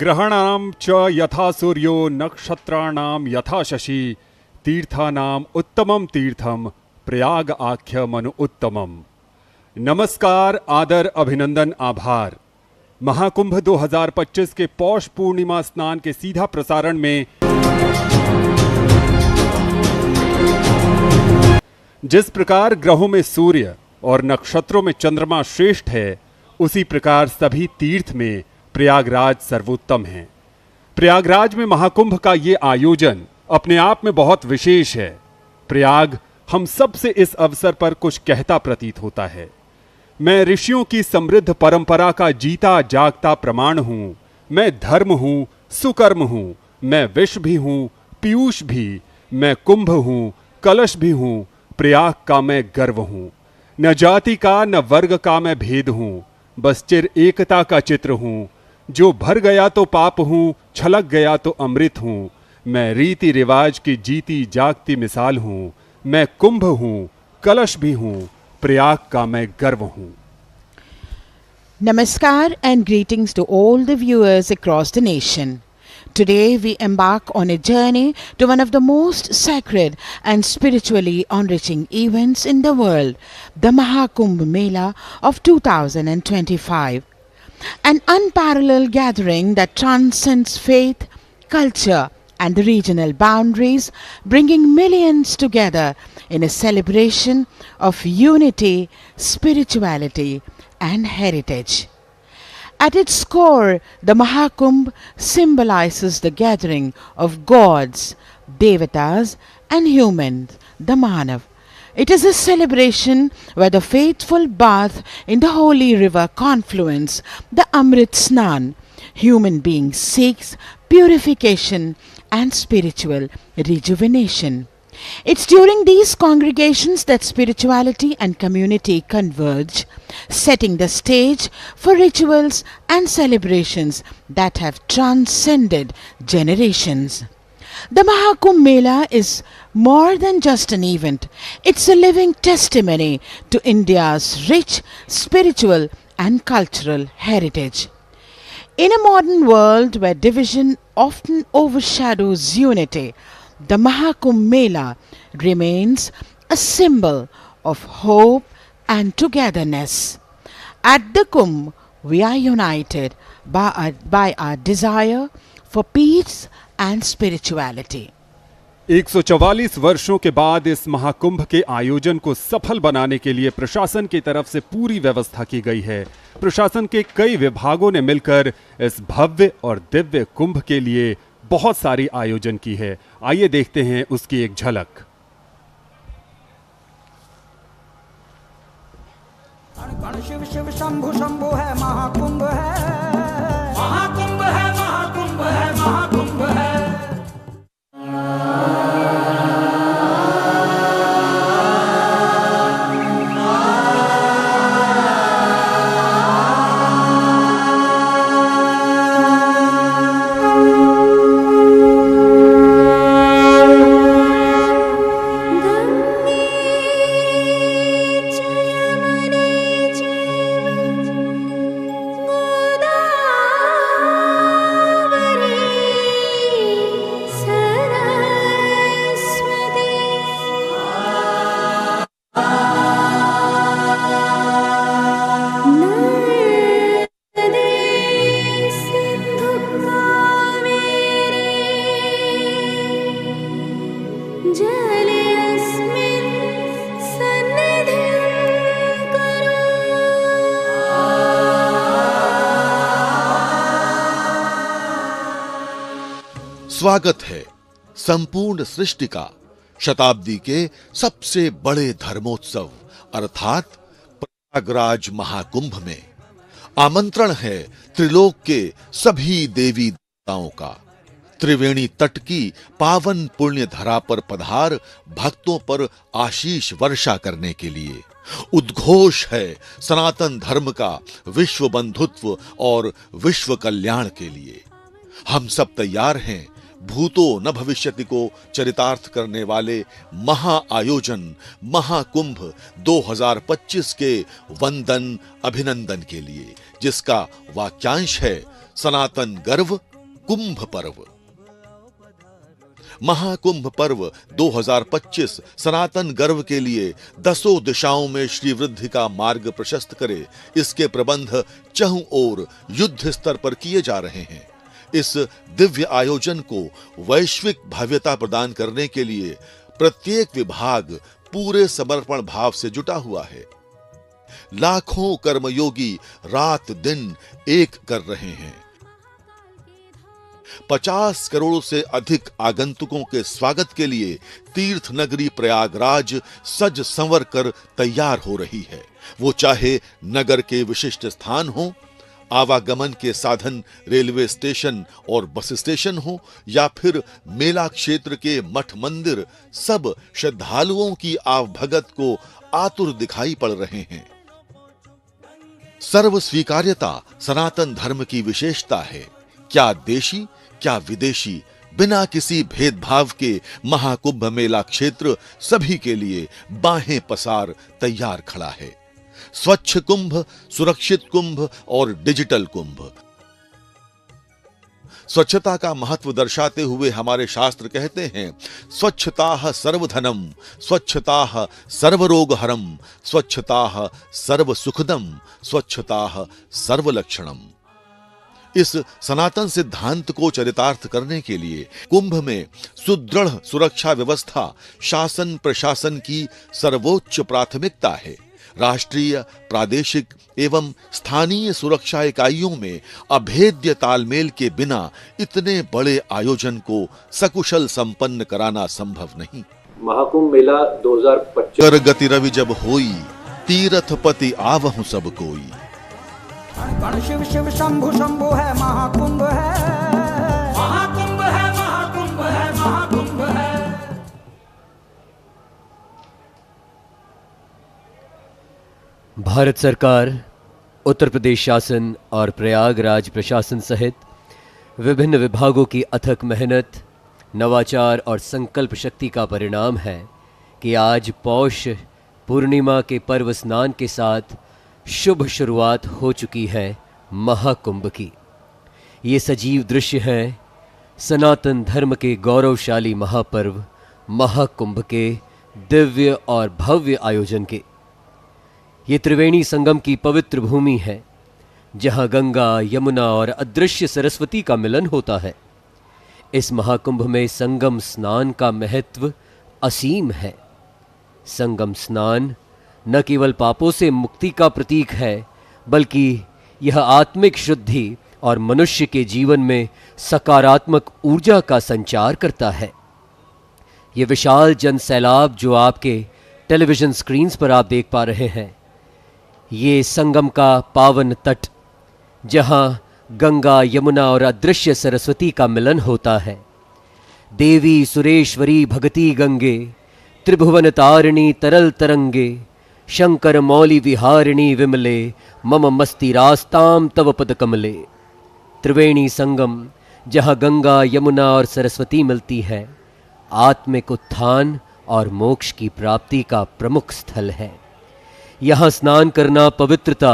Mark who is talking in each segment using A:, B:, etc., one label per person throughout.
A: ग्रहणानां च यथा सूर्यो नक्षत्राणां यथा शशि तीर्थानाम उत्तमम तीर्थम प्रयाग आख्यमनु उत्तमम। नमस्कार, आदर, अभिनंदन, आभार। महाकुंभ 2025 के पौष पूर्णिमा स्नान के सीधा प्रसारण में जिस प्रकार ग्रहों में सूर्य और नक्षत्रों में चंद्रमा श्रेष्ठ है, उसी प्रकार सभी तीर्थ में प्रयागराज सर्वोत्तम है। प्रयागराज में महाकुंभ का ये आयोजन अपने आप में बहुत विशेष है। प्रयाग हम सब से इस अवसर पर कुछ कहता प्रतीत होता है। मैं ऋषियों की समृद्ध परंपरा का जीता जागता प्रमाण हूं। मैं धर्म हूं, सुकर्म हूं। मैं विष भी हूं, पीयूष भी। मैं कुंभ हूं, कलश भी हूं। प्रयाग का मैं गर्व हूं। न जाति का न वर्ग का मैं भेद हूं, बस चिर एकता का चित्र हूं। जो भर गया तो पाप हूं, छलक गया तो अमृत हूं। मैं रीति रिवाज की जीती जागती मिसाल हूं। मैं कुंभ हूं, कलश भी हूं। प्रयाग का मैं गर्व हूं।
B: Namaskar and greetings to all the viewers across the nation. Today we embark on a journey to one of the most sacred and spiritually enriching events in the world, the Mahakumbh Mela of 2025. An unparalleled gathering that transcends faith, culture and the regional boundaries, bringing millions together in a celebration of unity, spirituality and heritage. At its core, the Mahakumbh symbolizes the gathering of gods, devatas and humans, the Manav. It is a celebration where the faithful bathe in the holy river confluence, the Amrit Snan. Human beings seeks purification and spiritual rejuvenation. It's during these congregations that spirituality and community converge, setting the stage for rituals and celebrations that have transcended generations. The Mahakumbh Mela is more than just an event. It's a living testimony to India's rich spiritual and cultural heritage. In a modern world where division often overshadows unity, the Mahakumbh Mela remains a symbol of hope and togetherness. At the Kumbh, we are united by our desire for peace and spirituality.
A: 144 वर्षों के बाद इस महाकुंभ के आयोजन को सफल बनाने के लिए प्रशासन की तरफ से पूरी व्यवस्था की गई है। प्रशासन के कई विभागों ने मिलकर इस भव्य और दिव्य कुंभ के लिए बहुत सारी आयोजन की है। आइए देखते हैं उसकी एक झलक।
C: शिव शिव शंभु शंभु है, महाकुंभ है, महाकुंभ है, महाकुंभ है, महाकुंभ है।
D: स्वागत है संपूर्ण सृष्टि का शताब्दी के सबसे बड़े धर्मोत्सव अर्थात प्रयागराज महाकुंभ में। आमंत्रण है त्रिलोक के सभी देवी देवताओं का। त्रिवेणी तट की पावन पुण्य धरा पर पधार भक्तों पर आशीष वर्षा करने के लिए। उद्घोष है सनातन धर्म का विश्व बंधुत्व और विश्व कल्याण के लिए। हम सब तैयार हैं भूतो न भविष्यति को चरितार्थ करने वाले महा आयोजन महाकुंभ 2025 के वंदन अभिनंदन के लिए, जिसका वाक्यांश है सनातन गर्व कुंभ पर्व। महाकुंभ पर्व 2025 सनातन गर्व के लिए दसों दिशाओं में श्री वृद्धि का मार्ग प्रशस्त करे, इसके प्रबंध चहुं ओर युद्ध स्तर पर किए जा रहे हैं। इस दिव्य आयोजन को वैश्विक भव्यता प्रदान करने के लिए प्रत्येक विभाग पूरे समर्पण भाव से जुटा हुआ है। लाखों कर्मयोगी रात दिन एक कर रहे हैं। 50 करोड़ से अधिक आगंतुकों के स्वागत के लिए तीर्थ नगरी प्रयागराज सज संवर कर तैयार हो रही है। वो चाहे नगर के विशिष्ट स्थान हो, आवागमन के साधन रेलवे स्टेशन और बस स्टेशन हो, या फिर मेला क्षेत्र के मठ मंदिर, सब श्रद्धालुओं की आवभगत को आतुर दिखाई पड़ रहे हैं। सर्व स्वीकार्यता सनातन धर्म की विशेषता है। क्या देशी क्या विदेशी, बिना किसी भेदभाव के महाकुंभ मेला क्षेत्र सभी के लिए बाहें पसार तैयार खड़ा है। स्वच्छ कुंभ, सुरक्षित कुंभ और डिजिटल कुंभ। स्वच्छता का महत्व दर्शाते हुए हमारे शास्त्र कहते हैं, स्वच्छताः सर्वधनम, स्वच्छताः सर्वरोगहरम, स्वच्छताः सर्वसुखदम, स्वच्छताः सर्वलक्षणम। इस सनातन सिद्धांत को चरितार्थ करने के लिए कुंभ में सुदृढ़ सुरक्षा व्यवस्था शासन प्रशासन की सर्वोच्च प्राथमिकता है। राष्ट्रीय, प्रादेशिक एवं स्थानीय सुरक्षा इकाइयों में अभेद्य तालमेल के बिना इतने बड़े आयोजन को सकुशल संपन्न कराना संभव नहीं।
E: महाकुंभ मेला 2025
D: कर गति रवि जब होई, तीर्थपति आवहु सब कोई।
C: गण शिव शिव शंभु शंभु है महाकुंभ है, महाकुंभ है, महाकुंभ है, महाकुंभ है।
E: भारत सरकार, उत्तर प्रदेश शासन और प्रयागराज प्रशासन सहित विभिन्न विभागों की अथक मेहनत, नवाचार और संकल्प शक्ति का परिणाम है कि आज पौष पूर्णिमा के पर्व स्नान के साथ शुभ शुरुआत हो चुकी है महाकुंभ की। ये सजीव दृश्य है सनातन धर्म के गौरवशाली महापर्व महाकुंभ के दिव्य और भव्य आयोजन के। ये त्रिवेणी संगम की पवित्र भूमि है, जहां गंगा, यमुना और अदृश्य सरस्वती का मिलन होता है। इस महाकुंभ में संगम स्नान का महत्व असीम है। संगम स्नान न केवल पापों से मुक्ति का प्रतीक है, बल्कि यह आत्मिक शुद्धि और मनुष्य के जीवन में सकारात्मक ऊर्जा का संचार करता है। यह विशाल जन सैलाब जो आपके टेलीविजन स्क्रीन्स पर आप देख पा रहे हैं, ये संगम का पावन तट, जहां गंगा, यमुना और अदृश्य सरस्वती का मिलन होता है। देवी सुरेश्वरी भगति गंगे, त्रिभुवन तारिणी तरल तरंगे, शंकर मौली विहारिणी विमले, मम मस्ति रास्ताम तव पद कमले। त्रिवेणी संगम, जहाँ गंगा, यमुना और सरस्वती मिलती है, आत्मिक उत्थान और मोक्ष की प्राप्ति का प्रमुख स्थल है। यहाँ स्नान करना पवित्रता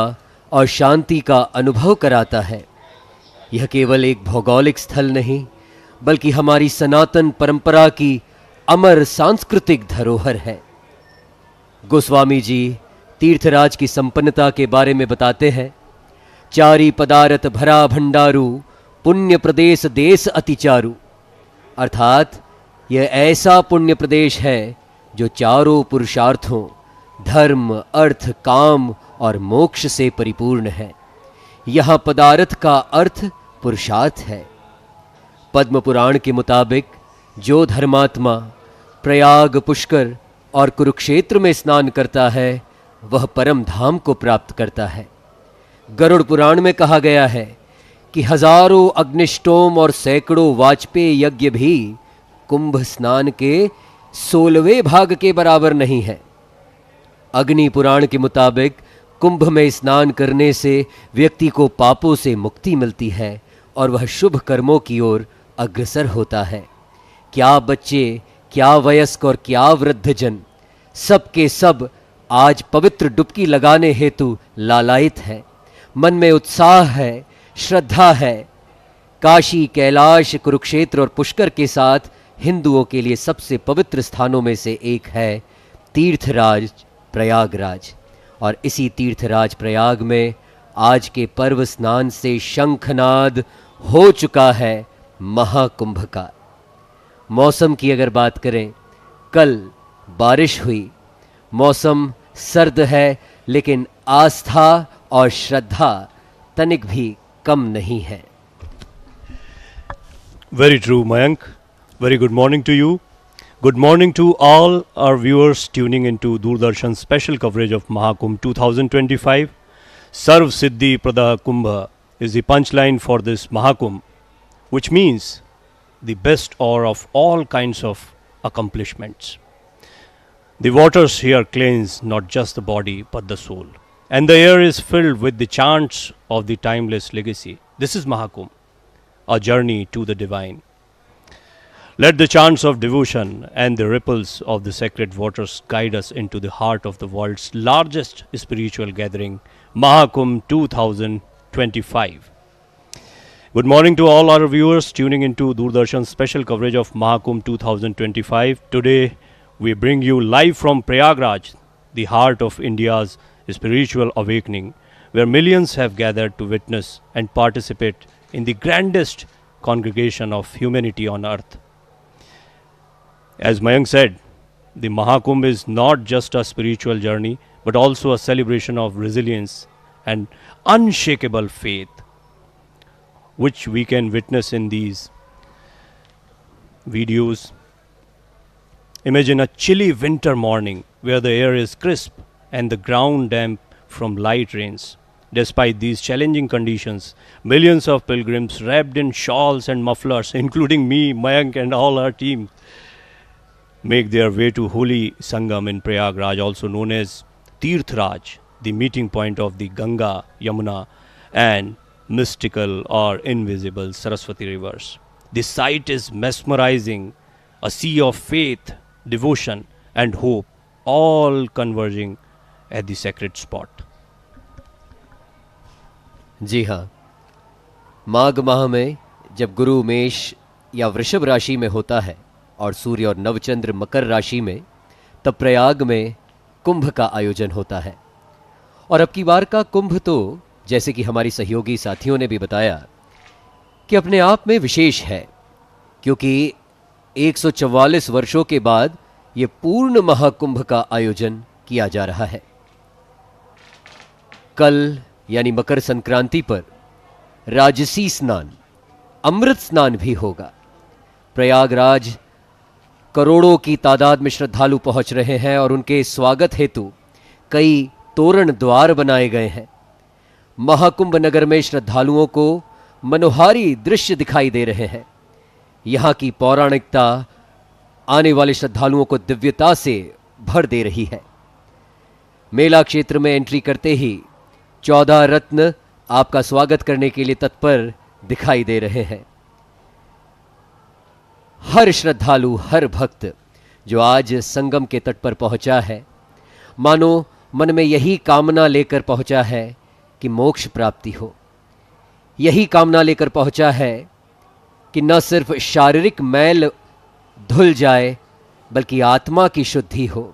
E: और शांति का अनुभव कराता है। यह केवल एक भौगोलिक स्थल नहीं, बल्कि हमारी सनातन परंपरा की अमर सांस्कृतिक धरोहर है। गोस्वामी जी तीर्थराज की संपन्नता के बारे में बताते हैं, चारी पदारथ भरा भंडारू, पुण्य प्रदेश देश अति चारू। अर्थात यह ऐसा पुण्य प्रदेश है जो चारों पुरुषार्थों धर्म, अर्थ, काम और मोक्ष से परिपूर्ण है। यहाँ पदार्थ का अर्थ पुरुषार्थ है। पद्म पुराण के मुताबिक जो धर्मात्मा प्रयाग, पुष्कर और कुरुक्षेत्र में स्नान करता है, वह परम धाम को प्राप्त करता है। गरुड़ पुराण में कहा गया है कि हजारों अग्निष्टोम और सैकड़ों वाजपेय यज्ञ भी कुंभ स्नान के 16वें भाग के बराबर नहीं है। अग्नि पुराण के मुताबिक कुंभ में स्नान करने से व्यक्ति को पापों से मुक्ति मिलती है और वह शुभ कर्मों की ओर अग्रसर होता है। क्या बच्चे, क्या वयस्क और क्या वृद्धजन, सब के सब आज पवित्र डुबकी लगाने हेतु लालायित है। मन में उत्साह है, श्रद्धा है। काशी, कैलाश, कुरुक्षेत्र और पुष्कर के साथ हिंदुओं के लिए सबसे पवित्र स्थानों में से एक है तीर्थराज प्रयागराज। और इसी तीर्थराज प्रयाग में आज के पर्व स्नान से शंखनाद हो चुका है महाकुंभ का। मौसम की अगर बात करें, कल बारिश हुई, मौसम सर्द है, लेकिन आस्था और श्रद्धा तनिक भी कम नहीं है।
F: Very true, Mayank. Very good morning to you. Good morning to all our viewers tuning into Doordarshan's special coverage of Mahakumbh 2025. Sarv Siddhi Prada Kumbha is the punchline for this Mahakumbh, which means the best or of all kinds of accomplishments. The waters here cleanse not just the body but the soul, and the air is filled with the chants of the timeless legacy. This is Mahakumbh, a journey to the divine. Let the chants of devotion and the ripples of the sacred waters guide us into the heart of the world's largest spiritual gathering, Mahakumbh 2025. Good morning to all our viewers tuning into Doordarshan's special coverage of Mahakumbh 2025. Today, we bring you live from Prayagraj, the heart of India's spiritual awakening, where millions have gathered to witness and participate in the grandest congregation of humanity on earth. As Mayank said, the Mahakumbh is not just a spiritual journey, but also a celebration of resilience and unshakable faith, which we can witness in these videos. Imagine a chilly winter morning where the air is crisp and the ground damp from light rains. Despite these challenging conditions, millions of pilgrims wrapped in shawls and mufflers, including me, Mayank and all our team, make their way to holy Sangam in Prayagraj, also known as Tirthraj, the meeting point of the Ganga, Yamuna and mystical or invisible Saraswati rivers. The sight is mesmerizing, a sea of faith, devotion and hope, all converging at the sacred spot.
E: जी हाँ, माघ माह में जब गुरु मेष या वृषभ राशि में होता है और सूर्य और नवचंद्र मकर राशि में, तब प्रयाग में कुंभ का आयोजन होता है। और अब की बार का कुंभ तो जैसे कि हमारी सहयोगी साथियों ने भी बताया कि अपने आप में विशेष है, क्योंकि 144 वर्षों के बाद ये पूर्ण महाकुंभ का आयोजन किया जा रहा है। कल यानी मकर संक्रांति पर राजसी स्नान, अमृत स्नान भी होगा। प्रयागराज करोड़ों की तादाद में श्रद्धालु पहुंच रहे हैं और उनके स्वागत हेतु कई तोरण द्वार बनाए गए हैं। महाकुंभ नगर में श्रद्धालुओं को मनोहारी दृश्य दिखाई दे रहे हैं। यहाँ की पौराणिकता आने वाले श्रद्धालुओं को दिव्यता से भर दे रही है। मेला क्षेत्र में एंट्री करते ही 14 रत्न आपका स्वागत करने के लिए तत्पर दिखाई दे रहे हैं। हर श्रद्धालु, हर भक्त जो आज संगम के तट पर पहुंचा है, मानो मन में यही कामना लेकर पहुंचा है कि मोक्ष प्राप्ति हो। यही कामना लेकर पहुंचा है कि न सिर्फ शारीरिक मैल धुल जाए, बल्कि आत्मा की शुद्धि हो।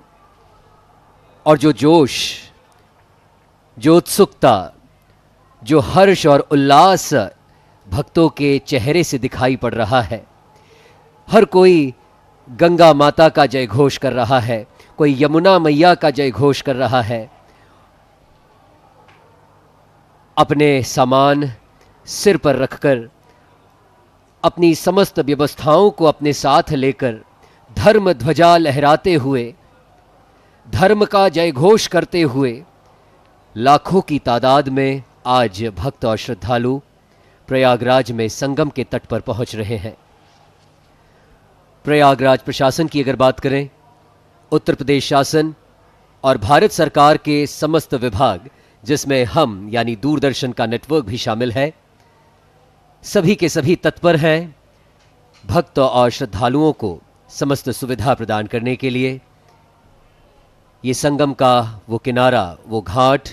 E: और जो जोश, जो उत्सुकता, जो हर्ष और उल्लास भक्तों के चेहरे से दिखाई पड़ रहा है, हर कोई गंगा माता का जय घोष कर रहा है, कोई यमुना मैया का जय घोष कर रहा है। अपने सामान सिर पर रखकर, अपनी समस्त व्यवस्थाओं को अपने साथ लेकर, धर्म ध्वजा लहराते हुए, धर्म का जय घोष करते हुए लाखों की तादाद में आज भक्त और श्रद्धालु प्रयागराज में संगम के तट पर पहुंच रहे हैं। प्रयागराज प्रशासन की अगर बात करें, उत्तर प्रदेश शासन और भारत सरकार के समस्त विभाग, जिसमें हम यानी दूरदर्शन का नेटवर्क भी शामिल है, सभी के सभी तत्पर हैं भक्त और श्रद्धालुओं को समस्त सुविधा प्रदान करने के लिए। ये संगम का वो किनारा, वो घाट,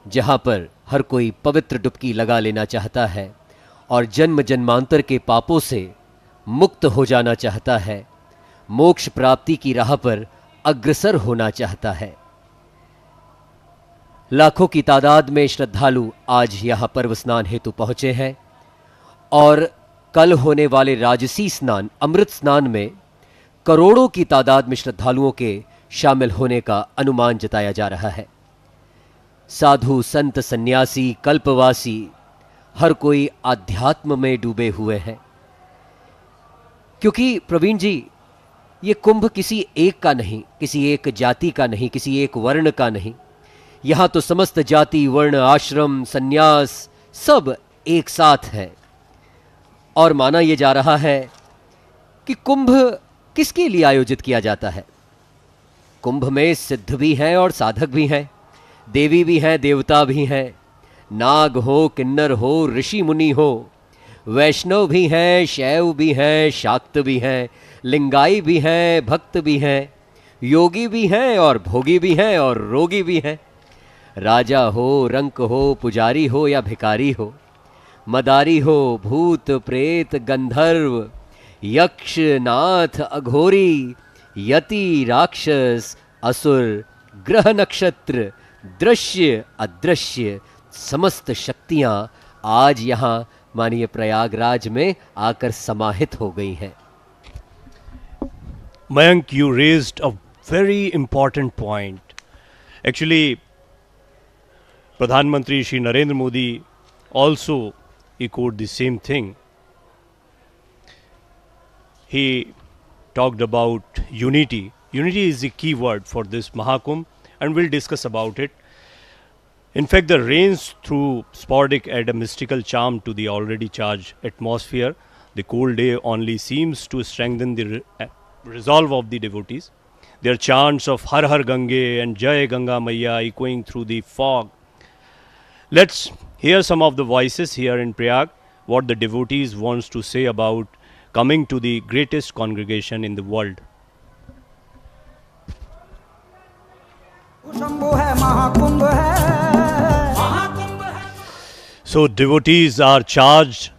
E: जहां पर हर कोई पवित्र डुबकी लगा लेना चाहता है और जन्म जन्मांतर के पापों से मुक्त हो जाना चाहता है, मोक्ष प्राप्ति की राह पर अग्रसर होना चाहता है। लाखों की तादाद में श्रद्धालु आज यहां पर्व स्नान हेतु पहुंचे हैं और कल होने वाले राजसी स्नान अमृत स्नान में करोड़ों की तादाद में श्रद्धालुओं के शामिल होने का अनुमान जताया जा रहा है। साधु संत सन्यासी कल्पवासी हर कोई आध्यात्म में डूबे हुए हैं, क्योंकि प्रवीण जी ये कुंभ किसी एक का नहीं, किसी एक जाति का नहीं, किसी एक वर्ण का नहीं। यहां तो समस्त जाति वर्ण आश्रम सन्यास सब एक साथ है और माना यह जा रहा है कि कुंभ किसके लिए आयोजित किया जाता है। कुंभ में सिद्ध भी हैं और साधक भी हैं, देवी भी हैं देवता भी हैं, नाग हो किन्नर हो ऋषि मुनि हो, वैष्णव भी हैं शैव भी हैं शाक्त भी हैं, लिंगाई भी हैं भक्त भी हैं, योगी भी हैं और भोगी भी हैं और रोगी भी हैं, राजा हो रंक हो पुजारी हो या भिखारी हो, मदारी हो भूत प्रेत गंधर्व यक्ष नाथ अघोरी यति राक्षस असुर ग्रह नक्षत्र दृश्य अदृश्य समस्त शक्तियां आज यहां मानिए प्रयागराज में आकर समाहित हो गई हैं।
F: Mayank, you raised a very important point. Actually, Pradhan Mantri Shri Narendra Modi also echoed the same thing. He talked about unity. Unity is the key word for this Mahakumbh, and we'll discuss about it. In fact, the rains through sporadic add a mystical charm to the already charged atmosphere. The cold day only seems to strengthen the resolve of the devotees. Their chants of Har Har Gange and Jai Ganga Maiya echoing through the fog. Let's hear some of the voices here in Prayag, what the devotees wants to say about coming to the greatest congregation in the world. So devotees are charged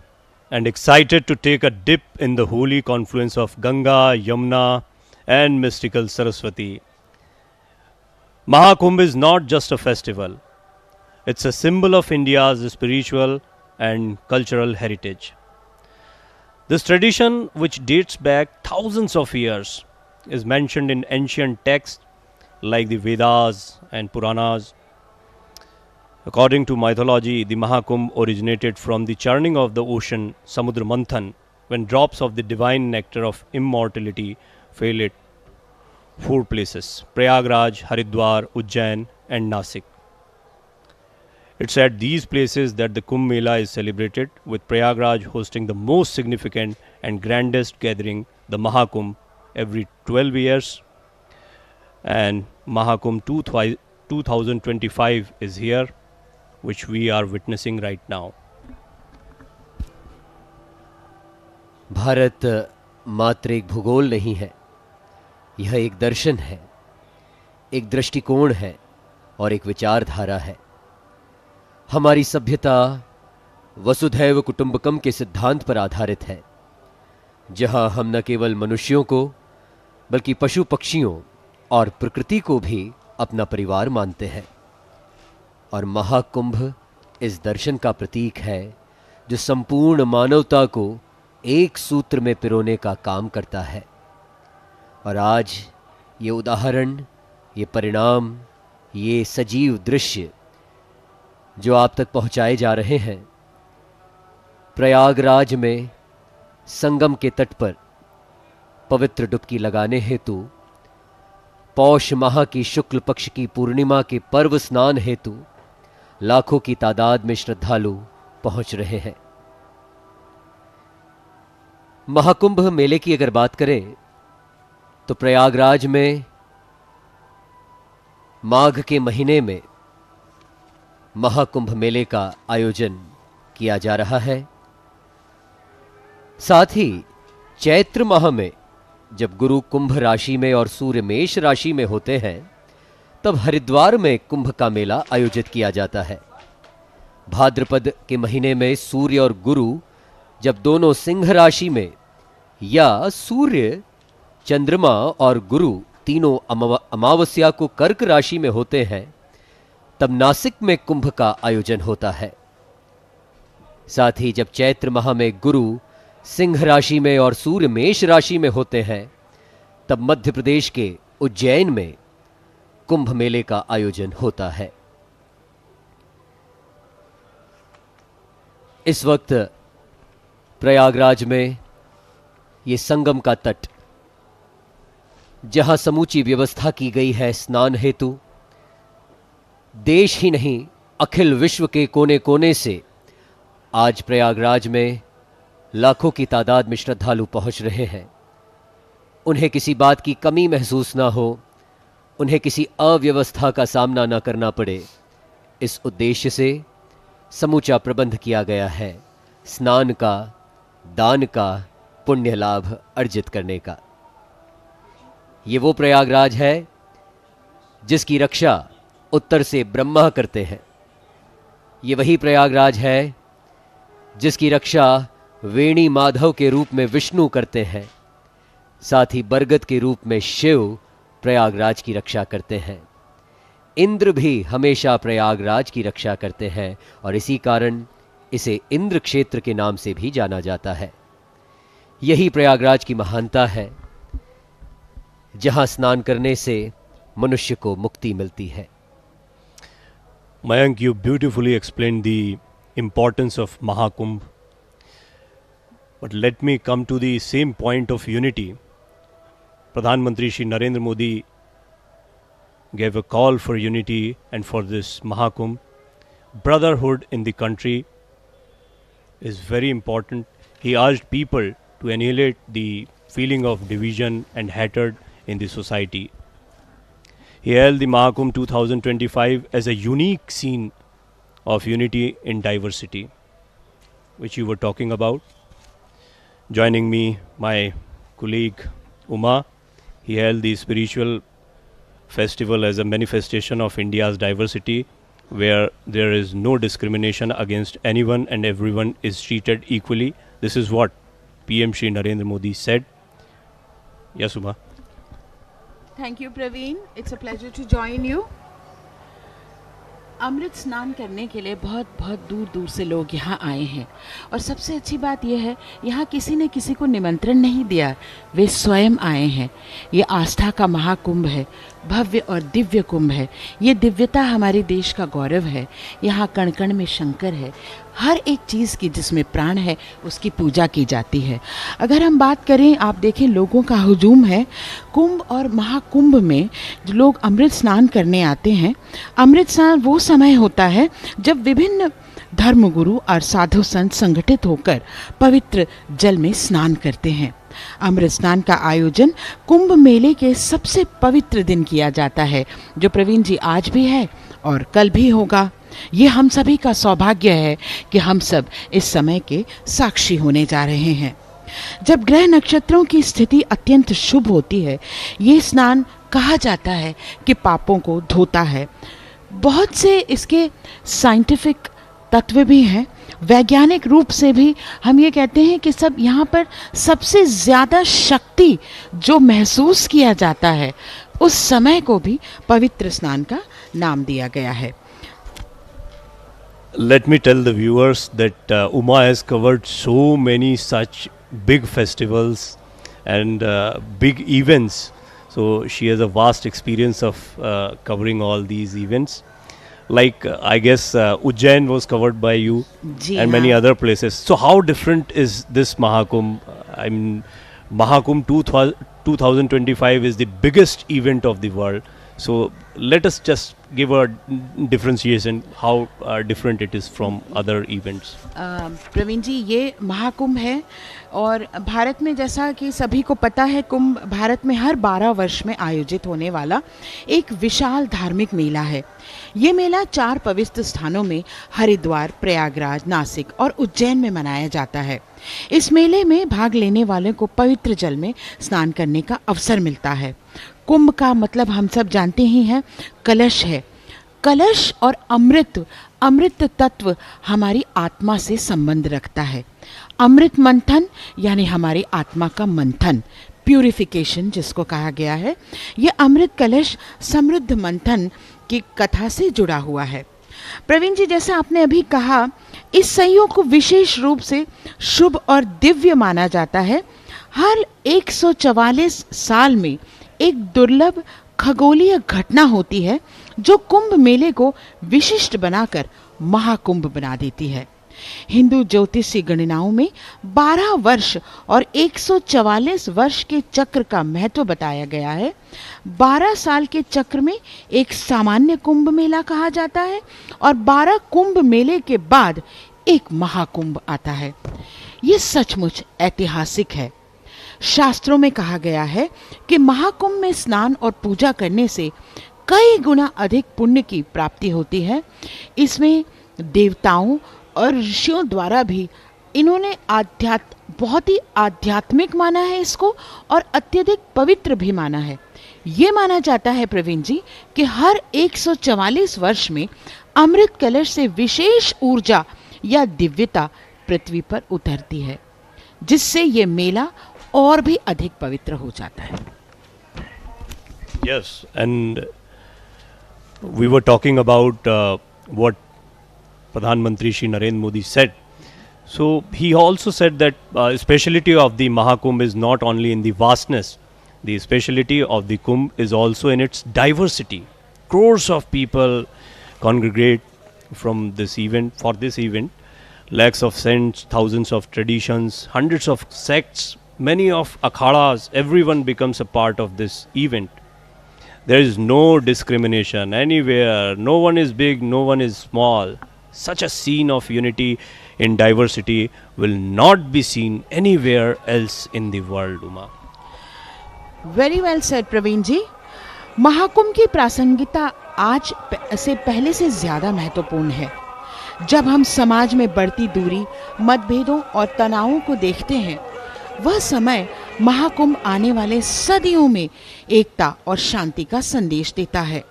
F: and excited to take a dip in the holy confluence of Ganga, Yamuna and mystical Saraswati. Mahakumbh is not just a festival. It's a symbol of India's spiritual and cultural heritage. This tradition, which dates back thousands of years, is mentioned in ancient texts like the Vedas and Puranas. According to mythology, the Mahakumbh originated from the churning of the ocean Samudra Manthan, when drops of the divine nectar of immortality fell at four places: Prayagraj, Haridwar, Ujjain and Nasik. It's at these places that the Kumbh Mela is celebrated, with Prayagraj hosting the most significant and grandest gathering, the Mahakumbh, every 12 years. And Mahakumbh 2025 is here, which we are witnessing right now.
E: Bharat मात्र एक भूगोल नहीं है, यह एक दर्शन है, एक दृष्टिकोण है और एक विचारधारा है। हमारी सभ्यता वसुधैव कुटुंबकम के सिद्धांत पर आधारित है, जहां हम न केवल मनुष्यों को बल्कि पशु पक्षियों और प्रकृति को भी अपना परिवार मानते हैं। और महाकुंभ इस दर्शन का प्रतीक है जो संपूर्ण मानवता को एक सूत्र में पिरोने का काम करता है। और आज ये उदाहरण, ये परिणाम, ये सजीव दृश्य जो आप तक पहुंचाए जा रहे हैं, प्रयागराज में संगम के तट पर पवित्र डुबकी लगाने हेतु, पौष माह की शुक्ल पक्ष की पूर्णिमा के पर्व स्नान हेतु लाखों की तादाद में श्रद्धालु पहुंच रहे हैं। महाकुंभ मेले की अगर बात करें तो प्रयागराज में माघ के महीने में महाकुंभ मेले का आयोजन किया जा रहा है। साथ ही चैत्र माह में जब गुरु कुंभ राशि में और सूर्य मेष राशि में होते हैं, तब हरिद्वार में कुंभ का मेला आयोजित किया जाता है। भाद्रपद के महीने में सूर्य और गुरु जब दोनों सिंह राशि में या सूर्य, चंद्रमा और गुरु तीनों अमावस्या को कर्क राशि में होते हैं, तब नासिक में कुंभ का आयोजन होता है। साथ ही जब चैत्र माह में गुरु सिंह राशि में और सूर्य मेष राशि में होते हैं, तब मध्य प्रदेश के उज्जैन में कुंभ मेले का आयोजन होता है। इस वक्त प्रयागराज में ये संगम का तट, जहां समूची व्यवस्था की गई है स्नान हेतु, देश ही नहीं अखिल विश्व के कोने कोने से आज प्रयागराज में लाखों की तादाद में श्रद्धालु पहुंच रहे हैं। उन्हें किसी बात की कमी महसूस ना हो, उन्हें किसी अव्यवस्था का सामना ना करना पड़े, इस उद्देश्य से समूचा प्रबंध किया गया है स्नान का, दान का, पुण्य लाभ अर्जित करने का। ये वो प्रयागराज है जिसकी रक्षा उत्तर से ब्रह्मा करते हैं। ये वही प्रयागराज है जिसकी रक्षा वेणी माधव के रूप में विष्णु करते हैं। साथ ही बरगद के रूप में शिव प्रयागराज की रक्षा करते हैं। इंद्र भी हमेशा प्रयागराज की रक्षा करते हैं और इसी कारण इसे इंद्र क्षेत्र के नाम से भी जाना जाता है। यही प्रयागराज की महानता है, जहां स्नान करने से मनुष्य को मुक्ति मिलती है।
F: Mayank, you beautifully explained the importance of Mahakumbh. But let me come to the same point of unity. Pradhan Mantri Shri Narendra Modi gave a call for unity and for this Mahakumbh. Brotherhood in the country is very important. He urged people to annihilate the feeling of division and hatred in the society. He hailed the Mahakumbh 2025 as a unique scene of unity in diversity, which you were talking about. Joining me, my colleague Uma, he hailed the spiritual festival as a manifestation of India's diversity, where there is no discrimination against anyone and everyone is treated equally. This is what PM Shri Narendra Modi said. Yes, Uma.
B: Thank you, Praveen. It's a pleasure to join you. अमृत स्नान करने के लिए बहुत बहुत दूर दूर से लोग यहाँ आए हैं और सबसे अच्छी बात यह है, यहाँ किसी ने किसी को निमंत्रण नहीं दिया, वे स्वयं आए हैं। ये आस्था का महाकुंभ है, भव्य और दिव्य कुंभ है। ये दिव्यता हमारे देश का गौरव है। यहाँ कण कण में शंकर है, हर एक चीज़ की जिसमें प्राण है उसकी पूजा की जाती है। अगर हम बात करें, आप देखें लोगों का हुजूम है। कुंभ और महाकुंभ में जो लोग अमृत स्नान करने आते हैं, अमृत स्नान वो समय होता है जब विभिन्न धर्मगुरु और साधु संत संगठित होकर पवित्र जल में स्नान करते हैं। अमृत स्नान का आयोजन कुंभ मेले के सबसे पवित्र दिन किया जाता है, जो प्रवीण जी आज भी है और कल भी होगा। ये हम सभी का सौभाग्य है कि हम सब इस समय के साक्षी होने जा रहे हैं। जब ग्रह नक्षत्रों की स्थिति अत्यंत शुभ होती है, ये स्नान कहा जाता है कि पापों को धोता है। बहुत से इसके साइंटिफिक तत्व भी हैं। वैज्ञानिक रूप से भी हम ये कहते हैं कि सब यहाँ पर सबसे ज़्यादा शक्ति जो महसूस किया जाता है, उस समय को भी पवित्र स्नान का नाम दिया गया है।
F: Let me tell the viewers that Uma has covered so many such big festivals and big events. So she has a vast experience of covering all these events. Like I guess Ujjain was covered by you and many other places. So how different is this Mahakumbh? I mean, Mahakumbh 2025 is the biggest event of the world. So let us just give a differentiation how different it is from other events.
B: Praveen जी, ये महाकुंभ है और भारत में, जैसा कि सभी को पता है, कुंभ भारत में हर 12 वर्ष में आयोजित होने वाला एक विशाल धार्मिक मेला है। ये मेला 4 पवित्र स्थानों में हरिद्वार, प्रयागराज, नासिक और उज्जैन में मनाया जाता है। इस मेले में भाग लेने वालों को पवित्र जल में स्नान करने का अवसर मिलता है। कुंभ का मतलब हम सब जानते ही हैं, कलश है। कलश और अमृत तत्व हमारी आत्मा से संबंध रखता है। अमृत मंथन यानी हमारी आत्मा का मंथन, प्यूरिफिकेशन जिसको कहा गया है, ये अमृत कलश समृद्ध मंथन की कथा से जुड़ा हुआ है। प्रवीण जी, जैसा आपने अभी कहा, इस संयोग को विशेष रूप से शुभ और दिव्य माना जाता है। हर 144 साल में एक दुर्लभ खगोलीय घटना होती है जो कुंभ मेले को विशिष्ट बनाकर महाकुंभ बना देती है। हिंदू ज्योतिषी गणनाओं में 12 वर्ष और 144 वर्ष के चक्र का महत्व बताया गया है। 12 साल के चक्र में एक सामान्य कुंभ मेला कहा जाता है और 12 कुंभ मेले के बाद एक महाकुंभ आता है। ये सचमुच ऐतिहासिक है। शास्त्रों में कहा गया है कि महाकुंभ में स्नान और पूजा करने से कई गुना अधिक पुण्य की प्राप्ति होती है। इसमें देवताओं और ऋषियों द्वारा भी इन्होंने बहुत ही आध्यात्मिक माना है इसको, और अत्यधिक पवित्र भी माना है। ये माना जाता है प्रवीण जी कि हर 144 वर्ष में अमृत कलश से विशेष ऊर्जा या दिव्यता पृथ्वी पर उतरती है, जिससे ये मेला और भी अधिक पवित्र हो जाता है।
F: Yes, and we were talking about what Pradhan Mantri Shri Narendra Modi said. So he also said that speciality of the Mahakumbh is not only in the vastness, the speciality of the Kumbh is also in its diversity. Crores of people congregate from this event, for this event. Lakhs of saints, thousands of traditions, hundreds of sects, many of akhadas, everyone becomes a part of this event. There is no discrimination anywhere. No one is big, no one is small. Such a scene of unity in diversity will not be seen anywhere else in the world, Uma.
B: Very well said Praveen ji. Mahakumbh की प्रासंगिकता आज से पहले से ज्यादा महत्वपूर्ण है। जब हम समाज में बढ़ती दूरी, मतभेदों और तनावों को देखते हैं, वह समय महाकुंभ आने वाले सदियों में एकता और शांति का संदेश देता है।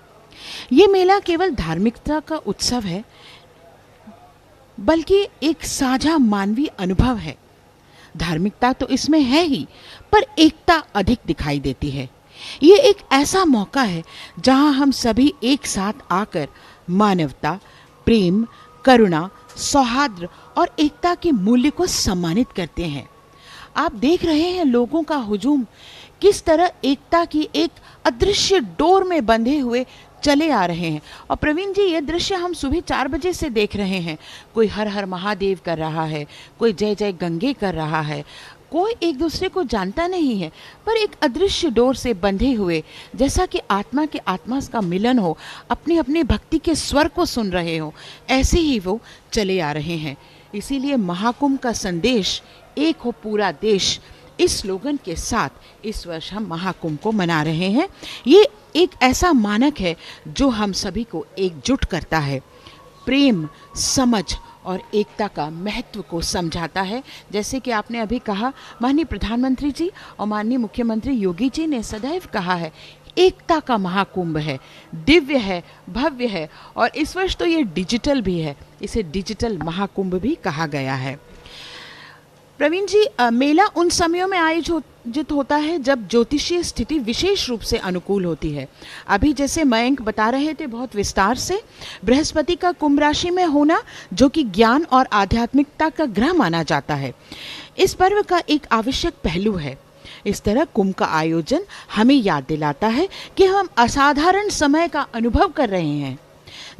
B: ये मेला केवल धार्मिकता का उत्सव है, बल्कि एक साझा मानवीय अनुभव है। धार्मिकता तो इसमें है ही, पर एकता अधिक दिखाई देती है। ये एक ऐसा मौका है जहां हम सभी एक साथ आकर मानवता, प्रेम, करुणा, सौहार्द और एकता के मूल्य को सम्मानित करते हैं। आप देख रहे हैं लोगों का हुजूम किस तरह एकता की एक अदृश्य डोर में बंधे हुए चले आ रहे हैं। और प्रवीण जी, ये दृश्य हम सुबह 4 बजे से देख रहे हैं। कोई हर हर महादेव कर रहा है, कोई जय जय गंगे कर रहा है, कोई एक दूसरे को जानता नहीं है, पर एक अदृश्य डोर से बंधे हुए, जैसा कि आत्मा के आत्मा का मिलन हो, अपनी अपनी भक्ति के स्वर को सुन रहे हो, ऐसे ही वो चले आ रहे हैं। इसीलिए महाकुंभ का संदेश, एक हो पूरा देश, इस स्लोगन के साथ इस वर्ष हम महाकुंभ को मना रहे हैं। ये एक ऐसा मानक है जो हम सभी को एकजुट करता है, प्रेम, समझ और एकता का महत्व को समझाता है। जैसे कि आपने अभी कहा, माननीय प्रधानमंत्री जी और माननीय मुख्यमंत्री योगी जी ने सदैव कहा है, एकता का महाकुंभ है, दिव्य है, भव्य है, और इस वर्ष तो ये डिजिटल भी है, इसे डिजिटल महाकुंभ भी कहा गया है। प्रवीण जी, मेला उन समयों में आयोजित होता है जब ज्योतिषीय स्थिति विशेष रूप से अनुकूल होती है। अभी जैसे मयंक बता रहे थे बहुत विस्तार से, बृहस्पति का कुंभ राशि में होना, जो कि ज्ञान और आध्यात्मिकता का ग्रह माना जाता है, इस पर्व का एक आवश्यक पहलू है। इस तरह कुंभ का आयोजन हमें याद दिलाता है कि हम असाधारण समय का अनुभव कर रहे हैं,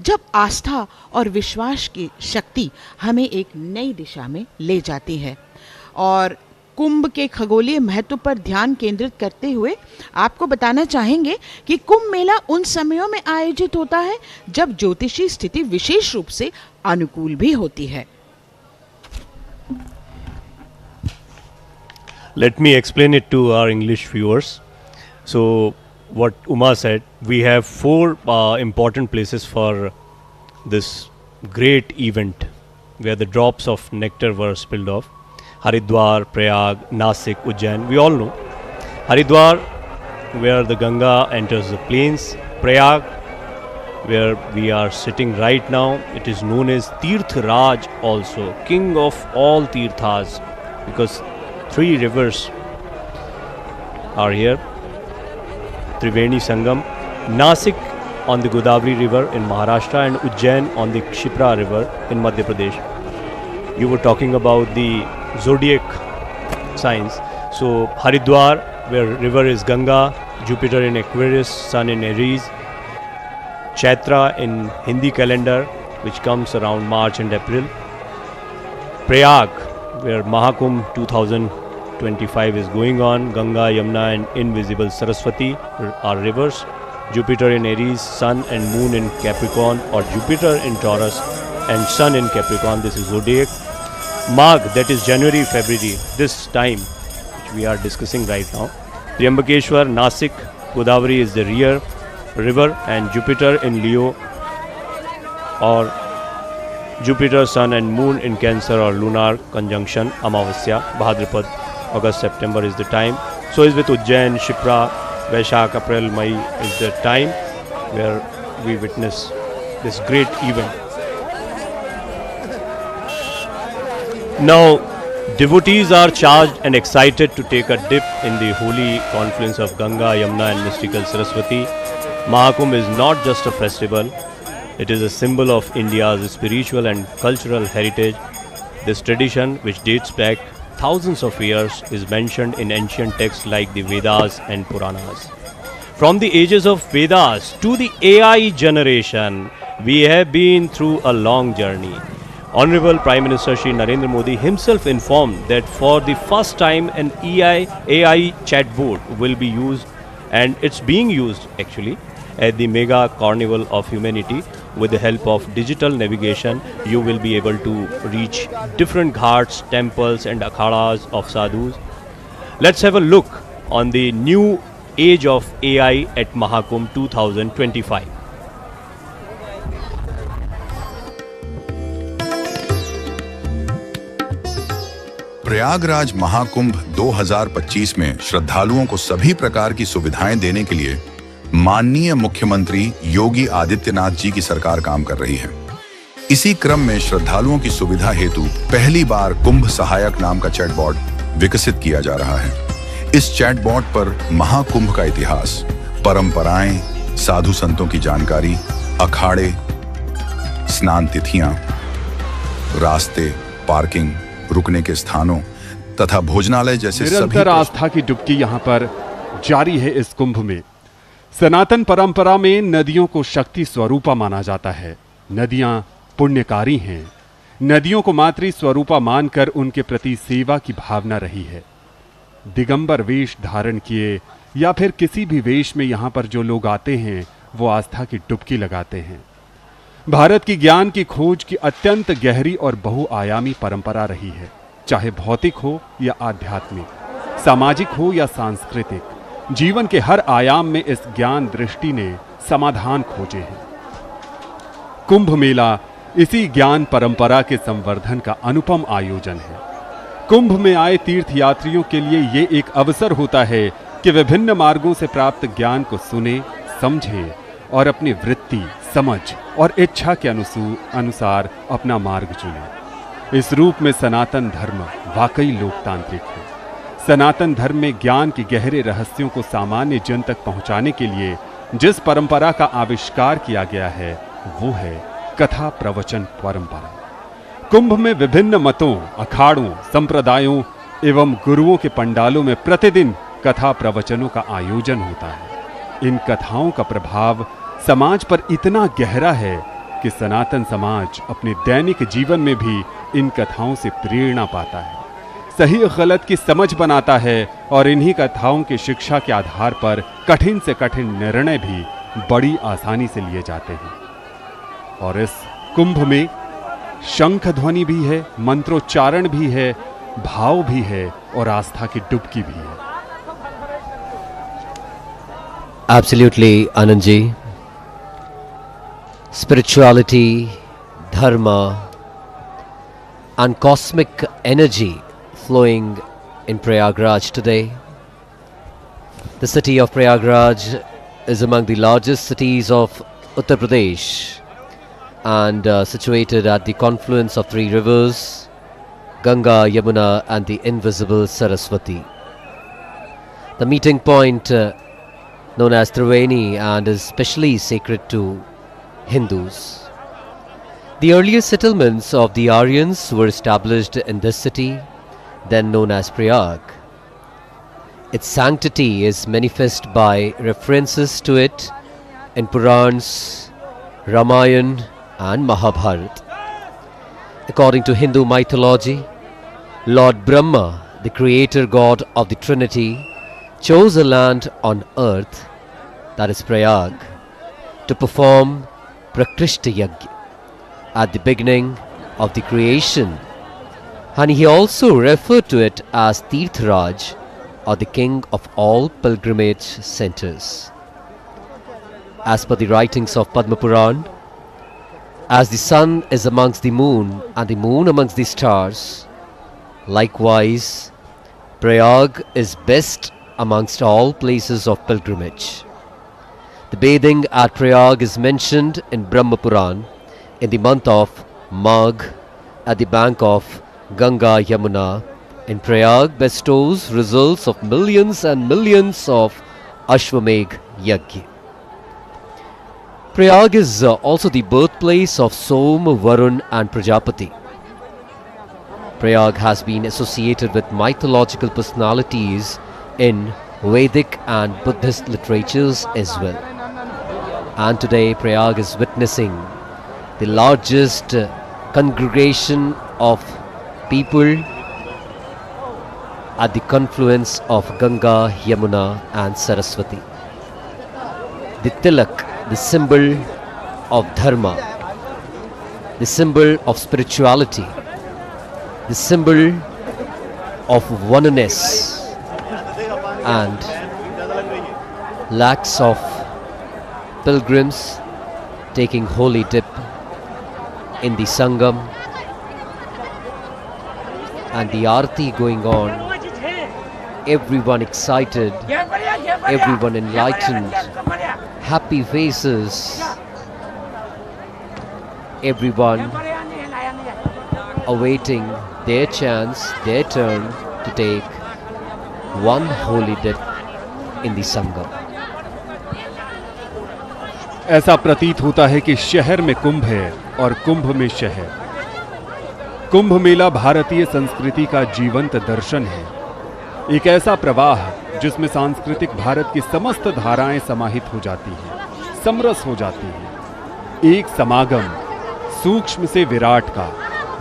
B: जब आस्था और विश्वास की शक्ति हमें एक नई दिशा में ले जाती है। और कुंभ के खगोलीय महत्व पर ध्यान केंद्रित करते हुए आपको बताना चाहेंगे कि कुंभ मेला उन समयों में आयोजित होता है जब ज्योतिषी स्थिति विशेष रूप से अनुकूल भी होती है।
F: Let me explain it to our English viewers. So, what Uma said, we have 4 important places for this great event where the drops of nectar were spilled off. Haridwar, Prayag, Nasik, Ujjain. We all know Haridwar, where the Ganga enters the plains. Prayag, where we are sitting right now. It is known as Tirth Raj also, king of all Tirthas, because 3 rivers are here. Triveni Sangam, Nasik on the Godavari river in Maharashtra and Ujjain on the Shipra river in Madhya Pradesh. You were talking about the zodiac signs. So Haridwar, where river is Ganga, Jupiter in Aquarius, Sun in Aries. Chaitra in Hindi calendar, which comes around March and April. Prayag, where Mahakumbh 2025 is going on. Ganga, Yamuna and invisible Saraswati are rivers. Jupiter in Aries, Sun and Moon in Capricorn, or Jupiter in Taurus and Sun in Capricorn. This is zodiac. Magh, that is January, February, this time which we are discussing right now. Triambakeshwar, Nasik, Godavari is the rear river, and Jupiter in Leo, or Jupiter, Sun and Moon in Cancer or lunar conjunction, Amavasya, Bhadrapad, August, September is the time. So is with Ujjain, Shipra, Vaishak, April, May is the time where we witness this great event. Now, devotees are charged and excited to take a dip in the holy confluence of Ganga, Yamuna and mystical Saraswati. Mahakumbh is not just a festival, it is a symbol of India's spiritual and cultural heritage. This tradition, which dates back thousands of years, is mentioned in ancient texts like the Vedas and Puranas. From the ages of Vedas to the AI generation, we have been through a long journey. Honorable Prime Minister Shri Narendra Modi himself informed that for the first time an AI chatbot will be used, and it's being used actually at the mega carnival of humanity. With the help of digital navigation, you will be able to reach different ghats, temples and akhadas of sadhus. Let's have a look on the new age of AI at Mahakumbh 2025.
G: Prayagraj Mahakumbh 2025 में श्रद्धालुओं को सभी प्रकार की सुविधाएं देने के लिए माननीय मुख्यमंत्री योगी आदित्यनाथ जी की सरकार काम कर रही है। इसी क्रम में श्रद्धालुओं की सुविधा हेतु पहली बार कुंभ सहायक नाम का चैटबॉट विकसित किया जा रहा है। इस चैटबॉट पर महाकुंभ का इतिहास, परंपराएं, साधु संतों की जानकारी, अखाड़े, स्नान तिथियां, रास्ते, पार्किंग, रुकने के स्थानों तथा भोजनालय जैसे
A: निरंतर आस्था की डुबकी यहाँ पर जारी है। इस कुंभ में सनातन परंपरा में नदियों को शक्ति स्वरूपा माना जाता है। नदियां पुण्यकारी हैं। नदियों को मातृ स्वरूपा मानकर उनके प्रति सेवा की भावना रही है। दिगंबर वेश धारण किए या फिर किसी भी वेश में यहाँ पर जो लोग आते हैं वो आस्था की डुबकी लगाते हैं। भारत की ज्ञान की खोज की अत्यंत गहरी और बहुआयामी परंपरा रही है, चाहे भौतिक हो या आध्यात्मिक, सामाजिक हो या सांस्कृतिक। जीवन के हर आयाम में इस ज्ञान दृष्टि ने समाधान खोजे हैं। कुंभ मेला इसी ज्ञान परंपरा के संवर्धन का अनुपम आयोजन है। कुंभ में आए तीर्थयात्रियों के लिए ये एक अवसर होता है कि विभिन्न मार्गों से प्राप्त ज्ञान को सुने, समझे और अपनी वृत्ति, समझ और इच्छा के अनुसार अपना मार्ग चुने। इस रूप में सनातन धर्म वाकई लोकतांत्रिक है। सनातन धर्म में ज्ञान के गहरे रहस्यों को सामान्य जन तक पहुंचाने के लिए जिस परंपरा का आविष्कार किया गया है वो है कथा प्रवचन परंपरा। कुंभ में विभिन्न मतों, अखाड़ों, संप्रदायों एवं गुरुओं के पंडालों में प्रतिदिन कथा प्रवचनों का आयोजन होता है। इन कथाओं का प्रभाव समाज पर इतना गहरा है कि सनातन समाज अपने दैनिक जीवन में भी इन कथाओं से प्रेरणा पाता है, सही गलत की समझ बनाता है और इन्हीं कथाओं की शिक्षा के आधार पर कठिन से कठिन निर्णय भी बड़ी आसानी से लिए जाते हैं। और इस कुंभ में शंख ध्वनि भी है, मंत्रोच्चारण भी है, भाव भी है और आस्था की डुबकी भी है।
E: Absolutely, Anandji. Spirituality, dharma, and cosmic energy flowing in Prayagraj today. The city of Prayagraj is among the largest cities of Uttar Pradesh, and situated at the confluence of three rivers, Ganga, Yamuna and the invisible Saraswati. The meeting point known as Triveni and is specially sacred to Hindus. The earliest settlements of the Aryans were established in this city, then known as Prayag. Its sanctity is manifest by references to it in Purans, Ramayana and Mahabharata. According to Hindu mythology, Lord Brahma, the creator god of the Trinity, chose a land on earth, that is Prayag, to perform Prakrishta Yajna at the beginning of the creation, and he also referred to it as Tirthraj, or the king of all pilgrimage centers. As per the writings of Padma Puran, as the sun is amongst the moon and the moon amongst the stars, likewise Prayag is best amongst all places of pilgrimage. The bathing at Prayag is mentioned in Brahma Puran in the month of Magh at the bank of Ganga Yamuna. In Prayag bestows results of millions and millions of Ashwamedh Yajna. Prayag is also the birthplace of Som, Varun and Prajapati. Prayag has been associated with mythological personalities in Vedic and Buddhist literatures as well. And today Prayag is witnessing the largest congregation of people at the confluence of Ganga, Yamuna and Saraswati. The tilak, the symbol of dharma, the symbol of spirituality, the symbol of oneness, and lakhs of pilgrims taking holy dip in the Sangam, and the Aarti going on, everyone excited, everyone enlightened, happy faces, everyone awaiting their chance, their turn to take one holy dip in the Sangam.
A: ऐसा प्रतीत होता है कि शहर में कुंभ है और कुंभ में शहर। कुंभ मेला भारतीय संस्कृति का जीवंत दर्शन है, एक ऐसा प्रवाह जिसमें सांस्कृतिक भारत की समस्त धाराएं समाहित हो जाती हैं, समरस हो जाती हैं। एक समागम सूक्ष्म से विराट का,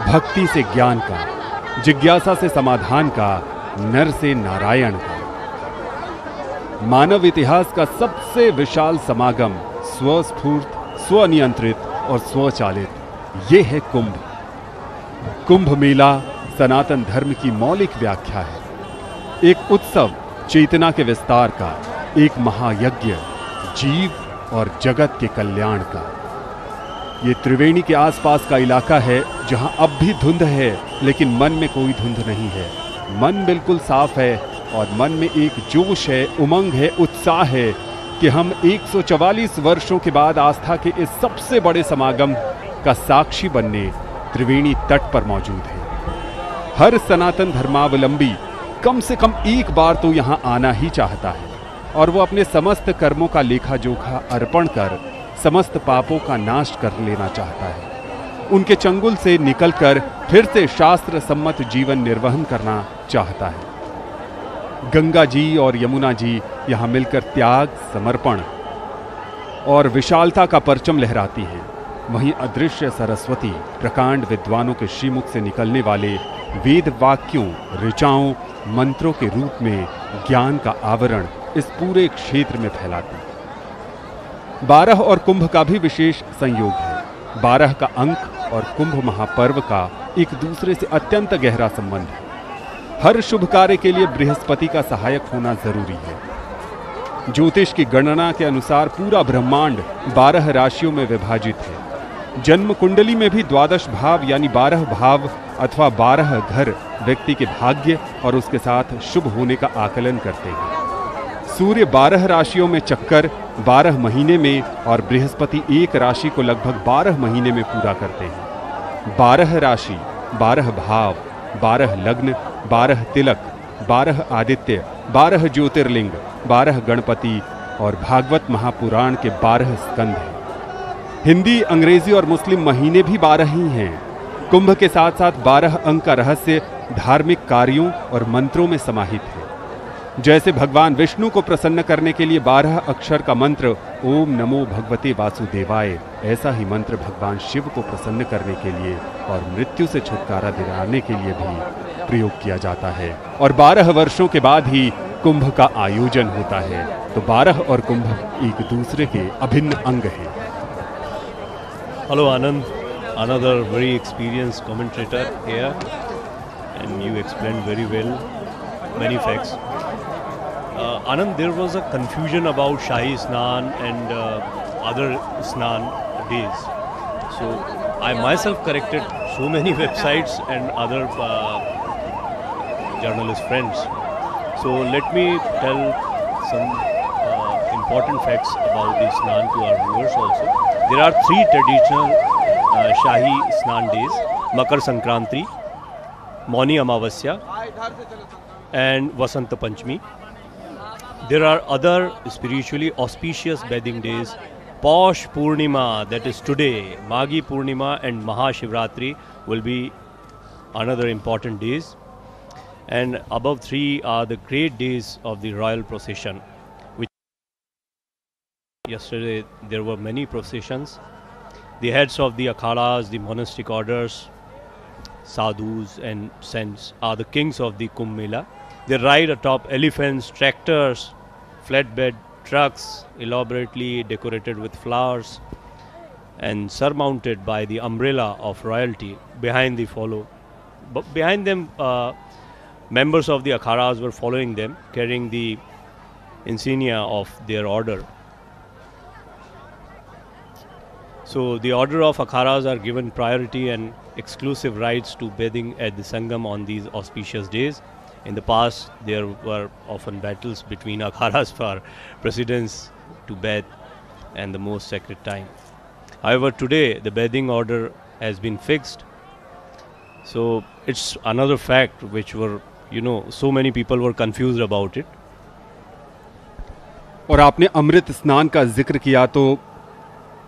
A: भक्ति से ज्ञान का, जिज्ञासा से समाधान का, नर से नारायण का। मानव इतिहास का सबसे विशाल समागम स्वस्फूर्त, स्वनियंत्रित और स्वचालित, ये है कुंभ। कुंभ मेला सनातन धर्म की मौलिक व्याख्या है, एक उत्सव चेतना के विस्तार का, एक महायज्ञ जीव और जगत के कल्याण का। ये त्रिवेणी के आसपास का इलाका है जहां अब भी धुंध है, लेकिन मन में कोई धुंध नहीं है। मन बिल्कुल साफ है और मन में एक जोश है, उमंग है, उत्साह है कि हम 144 वर्षों के बाद आस्था के इस सबसे बड़े समागम का साक्षी बनने त्रिवेणी तट पर मौजूद है। हर सनातन धर्मावलंबी कम से कम एक बार तो यहाँ आना ही चाहता है और वो अपने समस्त कर्मों का लेखा जोखा अर्पण कर समस्त पापों का नाश कर लेना चाहता है, उनके चंगुल से निकलकर फिर से शास्त्र सम्मत जीवन निर्वहन करना चाहता है। गंगा जी और यमुना जी यहाँ मिलकर त्याग, समर्पण और विशालता का परचम लहराती हैं। वहीं अदृश्य सरस्वती प्रकांड विद्वानों के श्रीमुख से निकलने वाले वेद वाक्यों, ऋचाओं, मंत्रों के रूप में ज्ञान का आवरण इस पूरे क्षेत्र में फैलाती है। 12 और कुंभ का भी विशेष संयोग है। 12 का अंक और कुंभ महापर्व का एक दूसरे से अत्यंत गहरा संबंध है। हर शुभ कार्य के लिए बृहस्पति का सहायक होना जरूरी है। ज्योतिष की गणना के अनुसार पूरा ब्रह्मांड 12 राशियों में विभाजित है। जन्म कुंडली में भी 12 भाव यानी 12 भाव अथवा 12 घर व्यक्ति के भाग्य और उसके साथ शुभ होने का आकलन करते हैं। सूर्य 12 राशियों में चक्कर 12 महीने में और बृहस्पति एक राशि को लगभग 12 महीने में पूरा करते हैं। 12 राशि, 12 भाव, 12 लग्न, 12 तिलक, 12 आदित्य, 12 ज्योतिर्लिंग, 12 गणपति और भागवत महापुराण के 12 स्कंद हैं। हिंदी, अंग्रेजी और मुस्लिम महीने भी 12 ही हैं। कुंभ के साथ साथ 12 अंक का रहस्य धार्मिक कार्यों और मंत्रों में समाहित है। जैसे भगवान विष्णु को प्रसन्न करने के लिए 12 अक्षर का मंत्र ओम नमो भगवते वासुदेवाय, ऐसा ही मंत्र भगवान शिव को प्रसन्न करने के लिए और मृत्यु से छुटकारा दिलाने के लिए भी प्रयोग किया जाता है। और 12 वर्षों के बाद ही कुंभ का आयोजन होता है। तो 12 और कुंभ एक दूसरे के अभिन्न अंग हैं।
F: Hello Anand, another very experienced commentator here, and you explained very well many facts. Anand, there was a confusion about Shahi Snan and other Snan days. So I myself corrected so many websites and other journalist friends. So let me tell some important facts about the Snan to our viewers also. There are 3 traditional Shahi Snan days: Makar Sankranti, Mauni Amavasya and Vasant Panchami. There are other spiritually auspicious bathing days: Paush Purnima, that is today, Maghi Purnima and Mahashivratri will be another important days. And above 3 are the great days of the royal procession. Yesterday there were many processions. The heads of the akhadas, the monastic orders, sadhus and saints are the kings of the Kumbh Mela. They ride atop elephants, tractors, flatbed trucks elaborately decorated with flowers and surmounted by the umbrella of royalty. Behind them, members of the akhadas were following them, carrying the insignia of their order. So the order of akharas are given priority and exclusive rights to bathing at the Sangam on these auspicious days. In the past, there were often battles between akharas for precedence to bathe and the most sacred time. However, today the bathing order has been fixed. So it's another fact which were, so many people were confused about it.
A: और आपने अमृत स्नान का जिक्र किया तो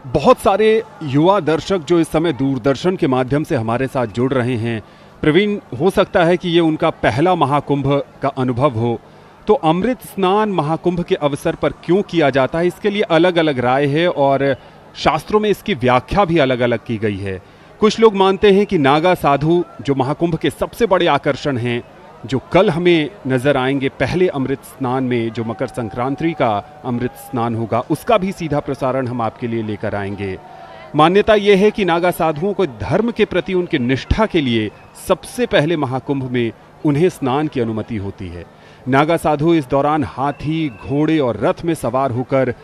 A: बहुत सारे युवा दर्शक जो इस समय दूरदर्शन के माध्यम से हमारे साथ जुड़ रहे हैं, प्रवीण, हो सकता है कि ये उनका पहला महाकुंभ का अनुभव हो। तो अमृत स्नान महाकुंभ के अवसर पर क्यों किया जाता है, इसके लिए अलग अलग राय है और शास्त्रों में इसकी व्याख्या भी अलग अलग की गई है। कुछ लोग मानते हैं कि नागा साधु जो महाकुंभ के सबसे बड़े आकर्षण हैं, जो कल हमें नजर आएंगे पहले अमृत स्नान में, जो मकर संक्रांति का अमृत स्नान होगा, उसका भी सीधा प्रसारण हम आपके लिए लेकर आएंगे। मान्यता यह है कि नागा साधुओं को धर्म के प्रति उनकी निष्ठा के लिए सबसे पहले महाकुंभ में उन्हें स्नान की अनुमति होती है। नागा साधु इस दौरान हाथी, घोड़े और रथ में सवार होकर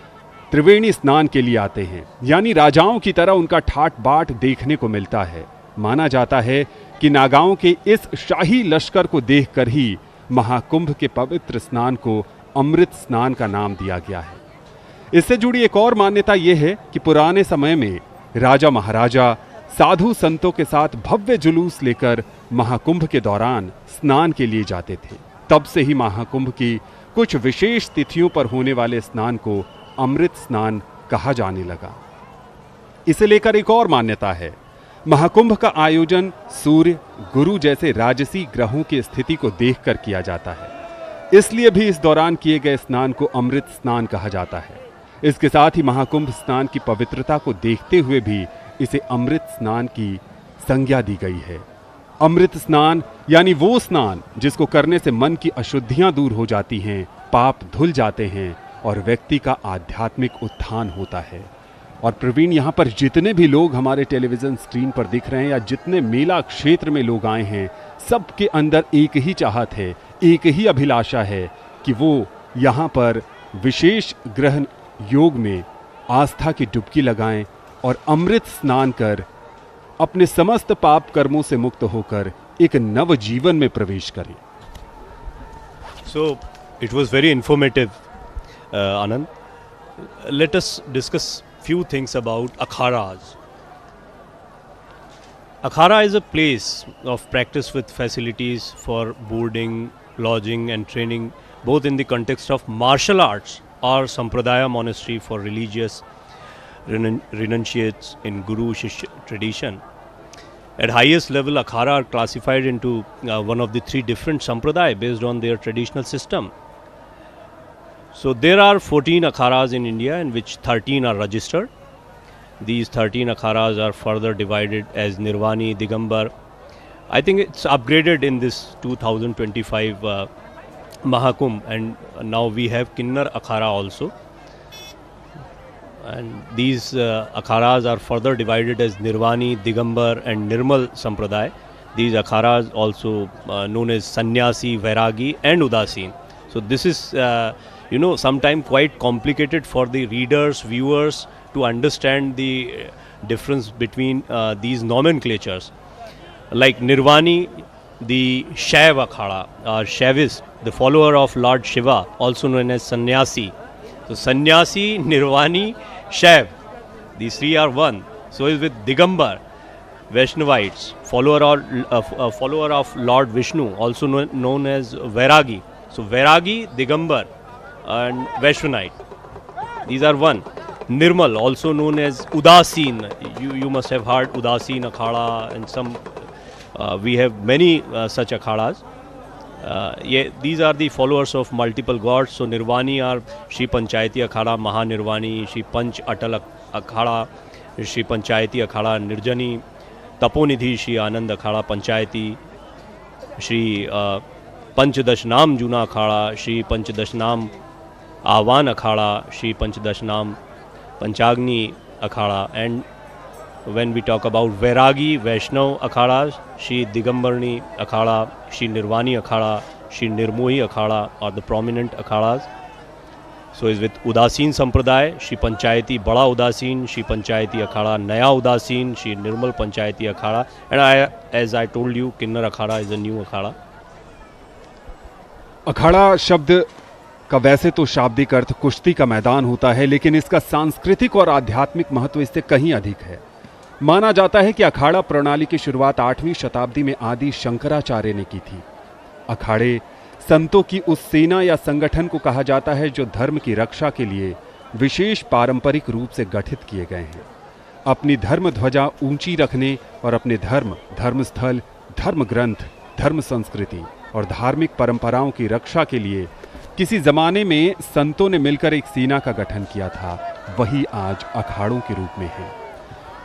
A: त्रिवेणी स्नान के लिए आते हैं, यानी राजाओं की तरह उनका ठाट बाट देखने को मिलता है। माना जाता है कि नागाओं के इस शाही लश्कर को देखकर ही महाकुंभ के पवित्र स्नान को अमृत स्नान का नाम दिया गया है। इससे जुड़ी एक और मान्यता यह है कि पुराने समय में राजा महाराजा साधु संतों के साथ भव्य जुलूस लेकर महाकुंभ के दौरान स्नान के लिए जाते थे। तब से ही महाकुंभ की कुछ विशेष तिथियों पर होने वाले स्नान को अमृत स्नान कहा जाने लगा। इसे लेकर एक और मान्यता है। महाकुंभ का आयोजन सूर्य, गुरु जैसे राजसी ग्रहों की स्थिति को देखकर किया जाता है, इसलिए भी इस दौरान किए गए स्नान को अमृत स्नान कहा जाता है। इसके साथ ही महाकुंभ स्नान की पवित्रता को देखते हुए भी इसे अमृत स्नान की संज्ञा दी गई है। अमृत स्नान यानी वो स्नान जिसको करने से मन की अशुद्धियां दूर हो जाती हैं, पाप धुल जाते हैं और व्यक्ति का आध्यात्मिक उत्थान होता है। और प्रवीण, यहाँ पर जितने भी लोग हमारे टेलीविजन स्क्रीन पर दिख रहे हैं या जितने मेला क्षेत्र में लोग आए हैं, सबके अंदर एक ही चाहत है, एक ही अभिलाषा है कि वो यहाँ पर विशेष ग्रहण योग में आस्था की डुबकी लगाएं और अमृत स्नान कर अपने समस्त पाप कर्मों से मुक्त होकर एक नव जीवन में प्रवेश करें।
F: So it was very informative Anand. Let us discuss few things about akharas. Akhara is a place of practice with facilities for boarding, lodging and training, both in the context of martial arts or Sampradaya monastery for religious renunciates in Guru Shishya tradition. At highest level, Akhara are classified into one of the three different Sampradaya based on their traditional system. So there are 14 Akharas in India, in which 13 are registered. These 13 Akharas are further divided as Nirvani, Digambar. I think it's upgraded in this 2025 Mahakumbh, and now we have Kinnar Akhara also. And these Akharas are further divided as Nirvani, Digambar and Nirmal Sampradaya. These Akharas also known as Sannyasi, Vairagi and Udasin. So this is sometimes quite complicated for the readers, viewers to understand the difference between these nomenclatures. Like Nirvani, the Shaiv Akhada or Shaivist, the follower of Lord Shiva, also known as Sannyasi. So Sannyasi, Nirvani, Shaiv, these three are one. So is with Digambar, Vaishnavites, follower of Lord Vishnu, also known as Vairagi. So Vairagi, Digambar and Vaishnavite, these are one. Nirmal, also known as Udasin, you must have heard Udasin Akhada, and some we have many such akhadas. These are the followers of multiple gods. So Nirvani are Shri Panchayati Akhada, Mahanirvani, Shri Panch Atal Akhada, Shri Panchayati Akhada, Nirjani, Taponidhi, Shri Anand Akhada, Panchayati, Shri Panchadashnam Juna Akhada, Shri Panchadashnam Ahvan Akhada, Shri Panchadashnam Panchagni Akhada. And when we talk about Vairagi, Vaishnav Akhadas, Shri Digambarni Akhada, Shri Nirvani Akhada, Shri Nirmohi Akhada are the prominent Akhadas. So is with Udasin Sampradaya, Shri Panchayati Bada Udasin, Shri Panchayati Akhada Naya Udasin, Shri Nirmal Panchayati Akhada, and as I told you, Kinnar Akhada is a new Akhada.
A: अखाड़ा शब्द का वैसे तो शाब्दिक अर्थ कुश्ती का मैदान होता है, लेकिन इसका सांस्कृतिक और आध्यात्मिक महत्व इससे कहीं अधिक है। माना जाता है कि अखाड़ा प्रणाली की शुरुआत 8वीं शताब्दी में आदि शंकराचार्य ने की थी। अखाड़े संतों की उस सेना या संगठन को कहा जाता है जो धर्म की रक्षा के लिए विशेष पारंपरिक रूप से गठित किए गए हैं। अपनी धर्म ध्वजा ऊंची रखने और अपने धर्म, धर्मस्थल, धर्म ग्रंथ, धर्म संस्कृति और धार्मिक परंपराओं की रक्षा के लिए किसी जमाने में संतों ने मिलकर एक सेना का गठन किया था, वही आज अखाड़ों के रूप में है।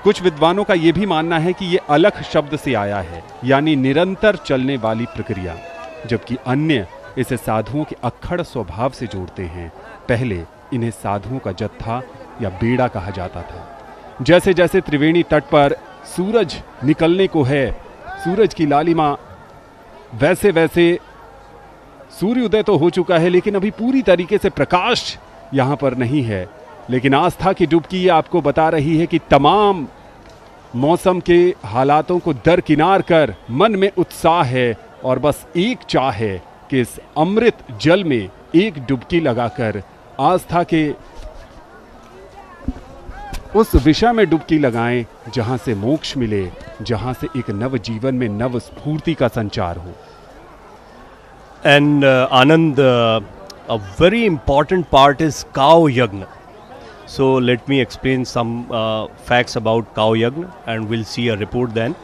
A: कुछ विद्वानों का यह भी मानना है कि यह अलख शब्द से आया है, यानी निरंतर चलने वाली प्रक्रिया, जबकि अन्य इसे साधुओं के अक्खड़ स्वभाव से जोड़ते हैं। पहले इन्हें साधुओं का जत्था या बेड़ा कहा जाता था। जैसे जैसे त्रिवेणी तट पर सूरज निकलने को है, सूरज की लालिमा, वैसे वैसे सूर्योदय तो हो चुका है, लेकिन अभी पूरी तरीके से प्रकाश यहाँ पर नहीं है। लेकिन आस्था की डुबकी ये आपको बता रही है कि तमाम मौसम के हालातों को दरकिनार कर मन में उत्साह है और बस एक चाह है कि इस अमृत जल में एक डुबकी लगाकर आस्था के उस विषय में डुबकी लगाएं जहां से मोक्ष मिले, जहां से एक नव जीवन में नव स्फूर्ति का संचार हो।
F: And Anand, a very important part is cow yagna. So let me explain some facts about cow yagna, and we'll see a report then.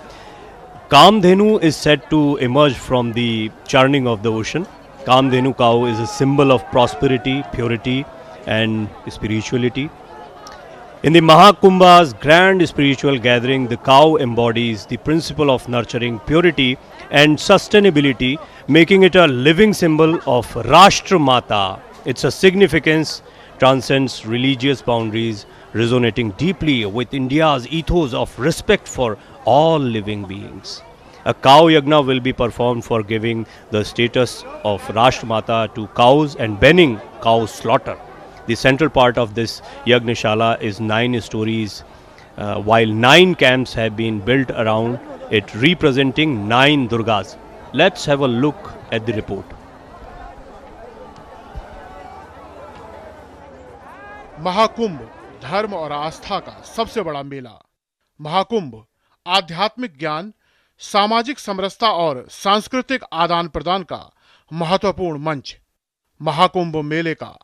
F: Kamdhenu is said to emerge from the churning of the ocean. Kamdhenu cow is a symbol of prosperity, purity and spirituality. In the Mahakumbha's grand spiritual gathering, the cow embodies the principle of nurturing purity and sustainability, making it a living symbol of Rashtra Mata. Its significance transcends religious boundaries, resonating deeply with India's ethos of respect for all living beings. A cow yagna will be performed for giving the status of Rashtra Mata to cows and banning cow slaughter. The central part of this Yagnishala is 9 stories, while 9 camps have been built around it, representing 9 Durgas. Let's have a look at the report.
H: Mahakumbh धर्म और आस्था का सबसे बड़ा मेला। महाकुंभ आध्यात्मिक ज्ञान, सामाजिक समरसता और सांस्कृतिक आदान प्रदान का महत्वपूर्ण मंच। महाकुंभ मेले का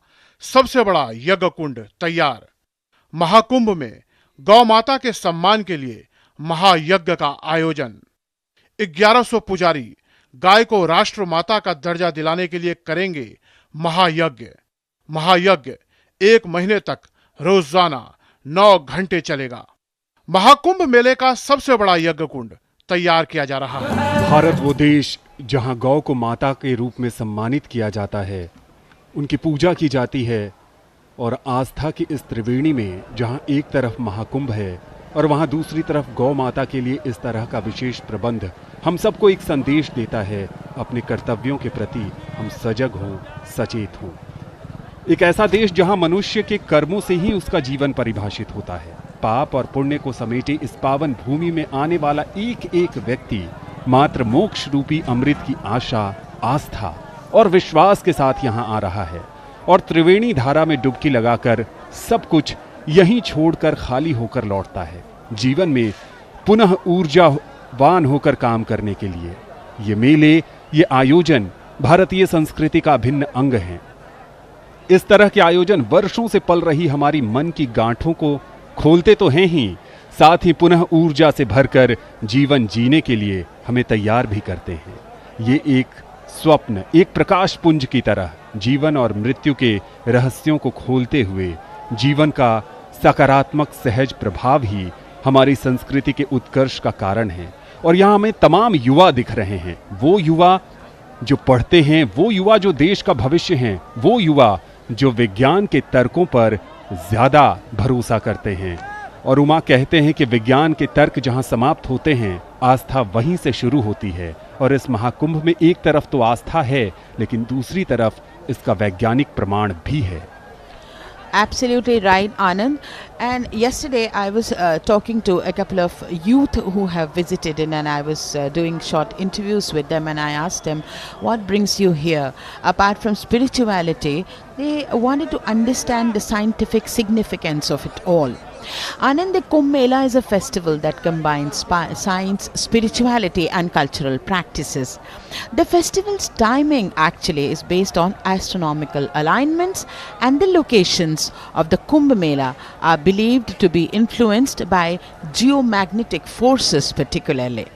H: सबसे बड़ा यज्ञ कुंड तैयार। महाकुंभ में गौ माता के सम्मान के लिए महायज्ञ का आयोजन। 1100 पुजारी गाय को राष्ट्र माता का दर्जा दिलाने के लिए करेंगे महायज्ञ। महायज्ञ 1 महीने तक रोजाना 9 घंटे चलेगा। महाकुंभ मेले का सबसे बड़ा यज्ञ कुंड तैयार किया जा रहा है।
A: भारत वो देश जहां गौ को माता के रूप में सम्मानित किया जाता है, उनकी पूजा की जाती है, और आस्था की इस त्रिवेणी में जहां एक तरफ महाकुंभ है और वहां दूसरी तरफ गौ माता के लिए इस तरह का विशेष प्रबंध हम सबको एक संदेश देता है, अपने कर्तव्यों के प्रति हम सजग हों, सचेत हों। एक ऐसा देश जहां मनुष्य के कर्मों से ही उसका जीवन परिभाषित होता है। पाप और पुण्य को समेटे इस पावन भूमि में आने वाला एक एक व्यक्ति मात्र मोक्ष रूपी अमृत की आशा, आस्था और विश्वास के साथ यहाँ आ रहा है और त्रिवेणी धारा में डुबकी लगाकर सब कुछ यहीं छोड़कर खाली होकर लौटता है, जीवन में पुनः ऊर्जावान होकर काम करने के लिए। ये मेले, ये आयोजन भारतीय संस्कृति का भिन्न अंग हैं। इस तरह के आयोजन वर्षों से पल रही हमारी मन की गांठों को खोलते तो हैं ही, साथ ही पुनः ऊर्जा से भरकर जीवन जीने के लिए हमें तैयार भी करते हैं। ये एक स्वप्न, एक प्रकाश पुंज की तरह जीवन और मृत्यु के रहस्यों को खोलते हुए जीवन का सकारात्मक सहज प्रभाव ही हमारी संस्कृति के उत्कर्ष का कारण है। और यहाँ हमें तमाम युवा दिख रहे हैं, वो युवा जो पढ़ते हैं, वो युवा जो देश का भविष्य हैं, वो युवा जो विज्ञान के तर्कों पर ज्यादा भरोसा करते हैं। और उमा कहते हैं कि विज्ञान के तर्क जहां समाप्त होते हैं, आस्था वहीं से शुरू होती है। और इस महाकुंभ में एक तरफ तो आस्था है, लेकिन दूसरी तरफ इसका वैज्ञानिक प्रमाण भी है।
B: Absolutely right, Anand. And yesterday I was talking to a couple of youth who have visited in, and I was doing short interviews with them, and I asked them, what brings you here? Apart from spirituality, they wanted to understand the scientific significance of it all. Anand, the Kumbh Mela is a festival that combines science, spirituality and cultural practices. The festival's timing actually is based on astronomical alignments, and the locations of the Kumbh Mela are believed to be influenced by geomagnetic forces particularly.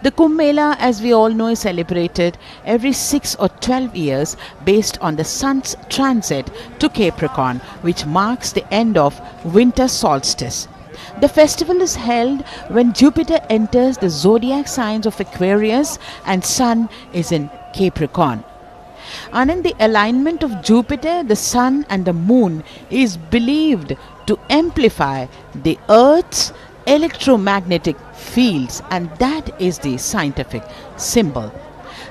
B: The Kumbh Mela, as we all know, is celebrated every 6 or 12 years based on the sun's transit to Capricorn, which marks the end of winter solstice. The festival is held when Jupiter enters the zodiac signs of Aquarius and Sun is in Capricorn. And in the alignment of Jupiter, the Sun and the Moon is believed to amplify the Earth's electromagnetic fields, and that is the scientific symbol.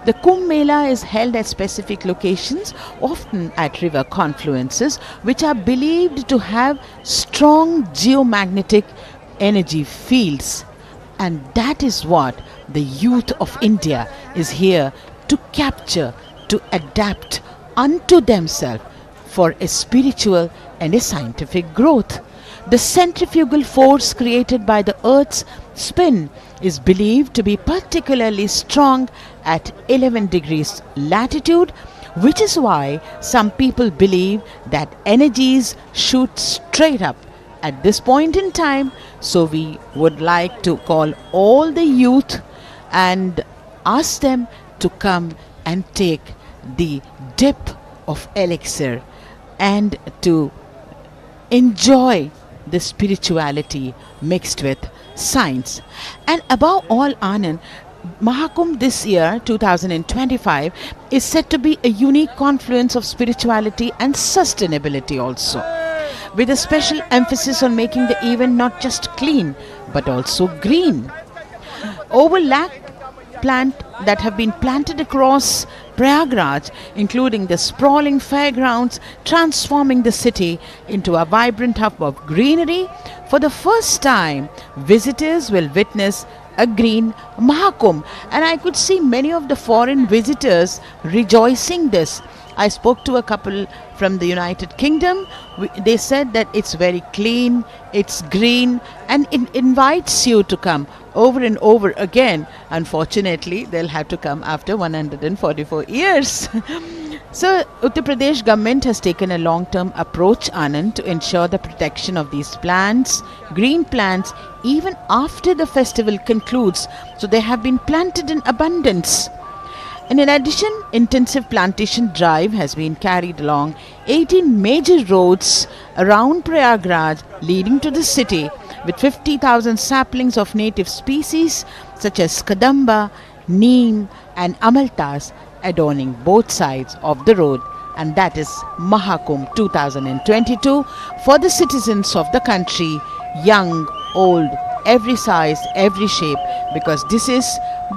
B: The Kumbh Mela is held at specific locations, often at river confluences, which are believed to have strong geomagnetic energy fields. And that is what the youth of India is here to capture, to adapt unto themselves for a spiritual and a scientific growth. The centrifugal force created by the Earth's spin is believed to be particularly strong at 11 degrees latitude, which is why some people believe that energies shoot straight up at this point in time. So we would like to call all the youth and ask them to come and take the dip of elixir and to enjoy the spirituality mixed with science. And above all, Anand, Mahakumbh this year 2025 is said to be a unique confluence of spirituality and sustainability also, with a special emphasis on making the event not just clean but also green. Over lakh plant that have been planted across Prayagraj, including the sprawling fairgrounds, transforming the city into a vibrant hub of greenery. For the first time, visitors will witness a green Mahakumbh, and I could see many of the foreign visitors rejoicing this. I spoke to a couple from the United Kingdom. They said that it's very clean, it's green, and it invites you to come over and over again. Unfortunately, they'll have to come after 144 years. So, Uttar Pradesh government has taken a long-term approach, Anand, to ensure the protection of these plants, green plants, even after the festival concludes. So, they have been planted in abundance. And in addition, intensive plantation drive has been carried along 18 major roads around Prayagraj leading to the city, with 50,000 saplings of native species such as Kadamba, Neem and Amaltas adorning both sides of the road. And that is Mahakumbh 2022 for the citizens of the country, young, old, every size, every shape, because this is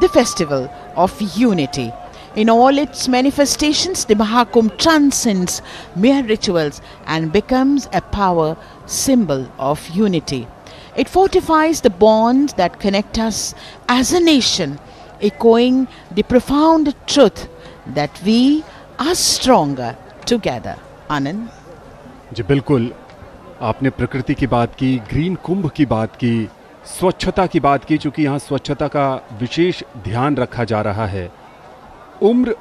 B: the festival of unity. In all its manifestations, the Mahakumbh transcends mere rituals and becomes a power symbol of unity. It fortifies the bonds that connect us as a nation, echoing the profound truth that we are stronger together. Anand?
A: जी बिल्कुल, आपने प्रकृति की बात की, green कुंभ की बात की, स्वच्छता की बात की, चूंकि यहाँ स्वच्छता का विशेष ध्यान रखा जा रहा है। उम्र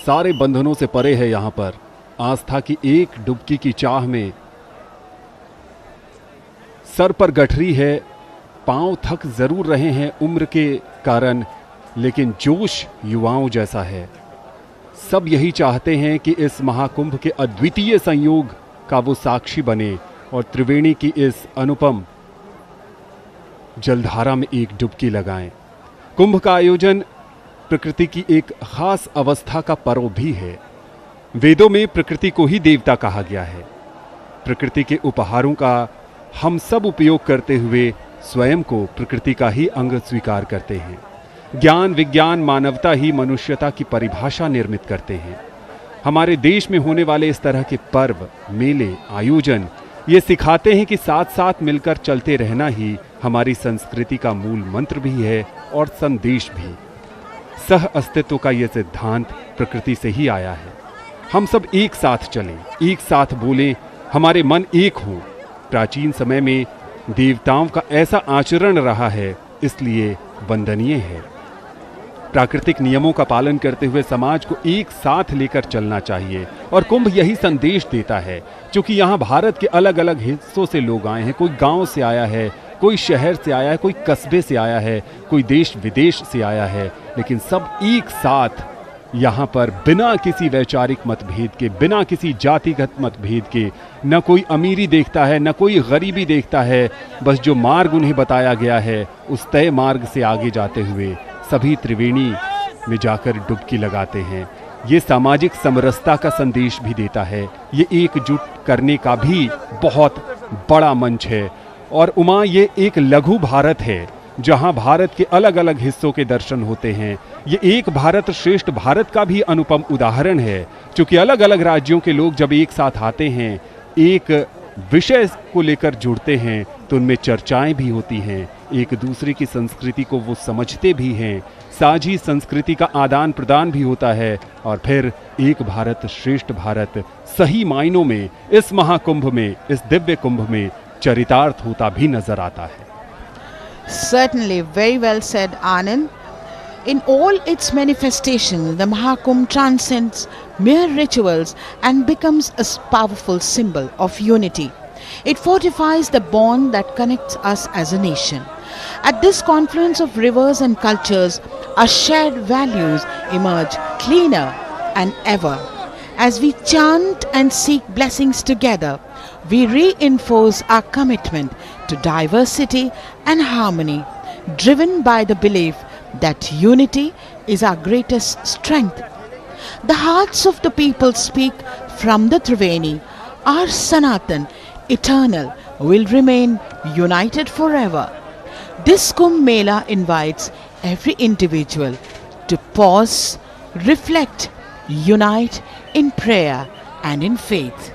A: सारे बंधनों से परे है। यहाँ पर आस्था की एक डुबकी की चाह में सर पर गठरी है, पांव थक जरूर रहे हैं उम्र के कारण, लेकिन जोश युवाओं जैसा है। सब यही चाहते हैं कि इस महाकुंभ के अद्वितीय संयोग का वो साक्षी बने और त्रिवेणी की इस अनुपम जलधारा में एक डुबकी लगाएं। कुंभ का आयोजन प्रकृति की एक खास अवस्था का पर्व भी है। वेदों में प्रकृति को ही देवता कहा गया है। प्रकृति के उपहारों का हम सब उपयोग करते हुए स्वयं को प्रकृति का ही अंग स्वीकार करते हैं। ज्ञान, विज्ञान, मानवता ही मनुष्यता की परिभाषा निर्मित करते हैं। हमारे देश में होने वाले इस तरह के पर्व, मेले, आयोजन ये सिखाते हैं कि साथ साथ मिलकर चलते रहना ही हमारी संस्कृति का मूल मंत्र भी है और संदेश भी। सह अस्तित्व का यह सिद्धांत प्रकृति से ही आया है। हम सब एक साथ चलें, एक साथ बोलें, हमारे मन एक हों। प्राचीन समय में देवताओं का ऐसा आचरण रहा है, इसलिए वंदनीय है। प्राकृतिक नियमों का पालन करते हुए समाज को एक साथ लेकर चलना चाहिए और कुंभ यही संदेश देता है। क्योंकि यहाँ भारत के अलग अलग हिस्सों से लोग आए हैं, कोई गांव से आया है, कोई शहर से आया है, कोई कस्बे से आया है, कोई देश विदेश से आया है, लेकिन सब एक साथ यहाँ पर बिना किसी वैचारिक मतभेद के, बिना किसी जातिगत मतभेद के, न कोई अमीरी देखता है, न कोई गरीबी देखता है। बस जो मार्ग उन्हें बताया गया है उस तय मार्ग से आगे जाते हुए सभी त्रिवेणी में जाकर डुबकी लगाते हैं। ये सामाजिक समरसता का संदेश भी देता है। ये एकजुट करने का भी बहुत बड़ा मंच है। और उमा, ये एक लघु भारत है जहां भारत के अलग अलग हिस्सों के दर्शन होते हैं। ये एक भारत श्रेष्ठ भारत का भी अनुपम उदाहरण है, क्योंकि अलग अलग राज्यों के लोग जब एक साथ आते हैं, एक विषय को लेकर जुड़ते हैं, तो उनमें चर्चाएं भी होती हैं, एक दूसरे की संस्कृति को वो समझते भी हैं, साझी संस्कृति का आदान प्रदान भी होता है, और फिर एक भारत श्रेष्ठ भारत सही मायनों में इस महाकुंभ में, इस दिव्य कुंभ में चरितार्थ होता भी नजर आता है।
B: Certainly, very well said, Anand. In all its manifestations, the Mahakumbh transcends mere rituals and becomes a powerful symbol of unity. It fortifies the bond that connects us as a nation. At this confluence of rivers and cultures, our shared values emerge cleaner and ever. As we chant and seek blessings together, we reinforce our commitment to diversity and harmony, driven by the belief that unity is our greatest strength. The hearts of the people speak from the Triveni. Our Sanatan, eternal, will remain united forever. This Kumbh Mela invites every individual to pause, reflect, unite in prayer and in faith.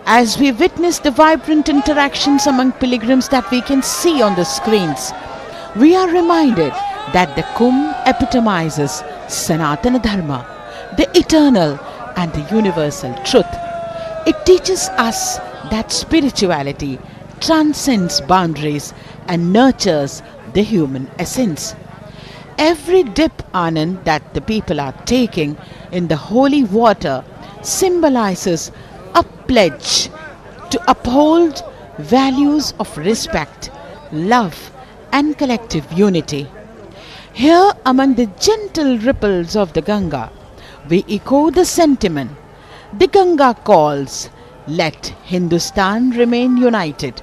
B: As we witness the vibrant interactions among pilgrims that we can see on the screens, we are reminded that the Kumbh epitomizes Sanatana Dharma, the eternal and the universal truth. It teaches us that spirituality transcends boundaries and nurtures the human essence. Every dip, Anand, that the people are taking in the holy water symbolizes a pledge to uphold values of respect, love, and collective unity. Here, among the gentle ripples of the Ganga, we echo the sentiment. The Ganga calls, let Hindustan remain united.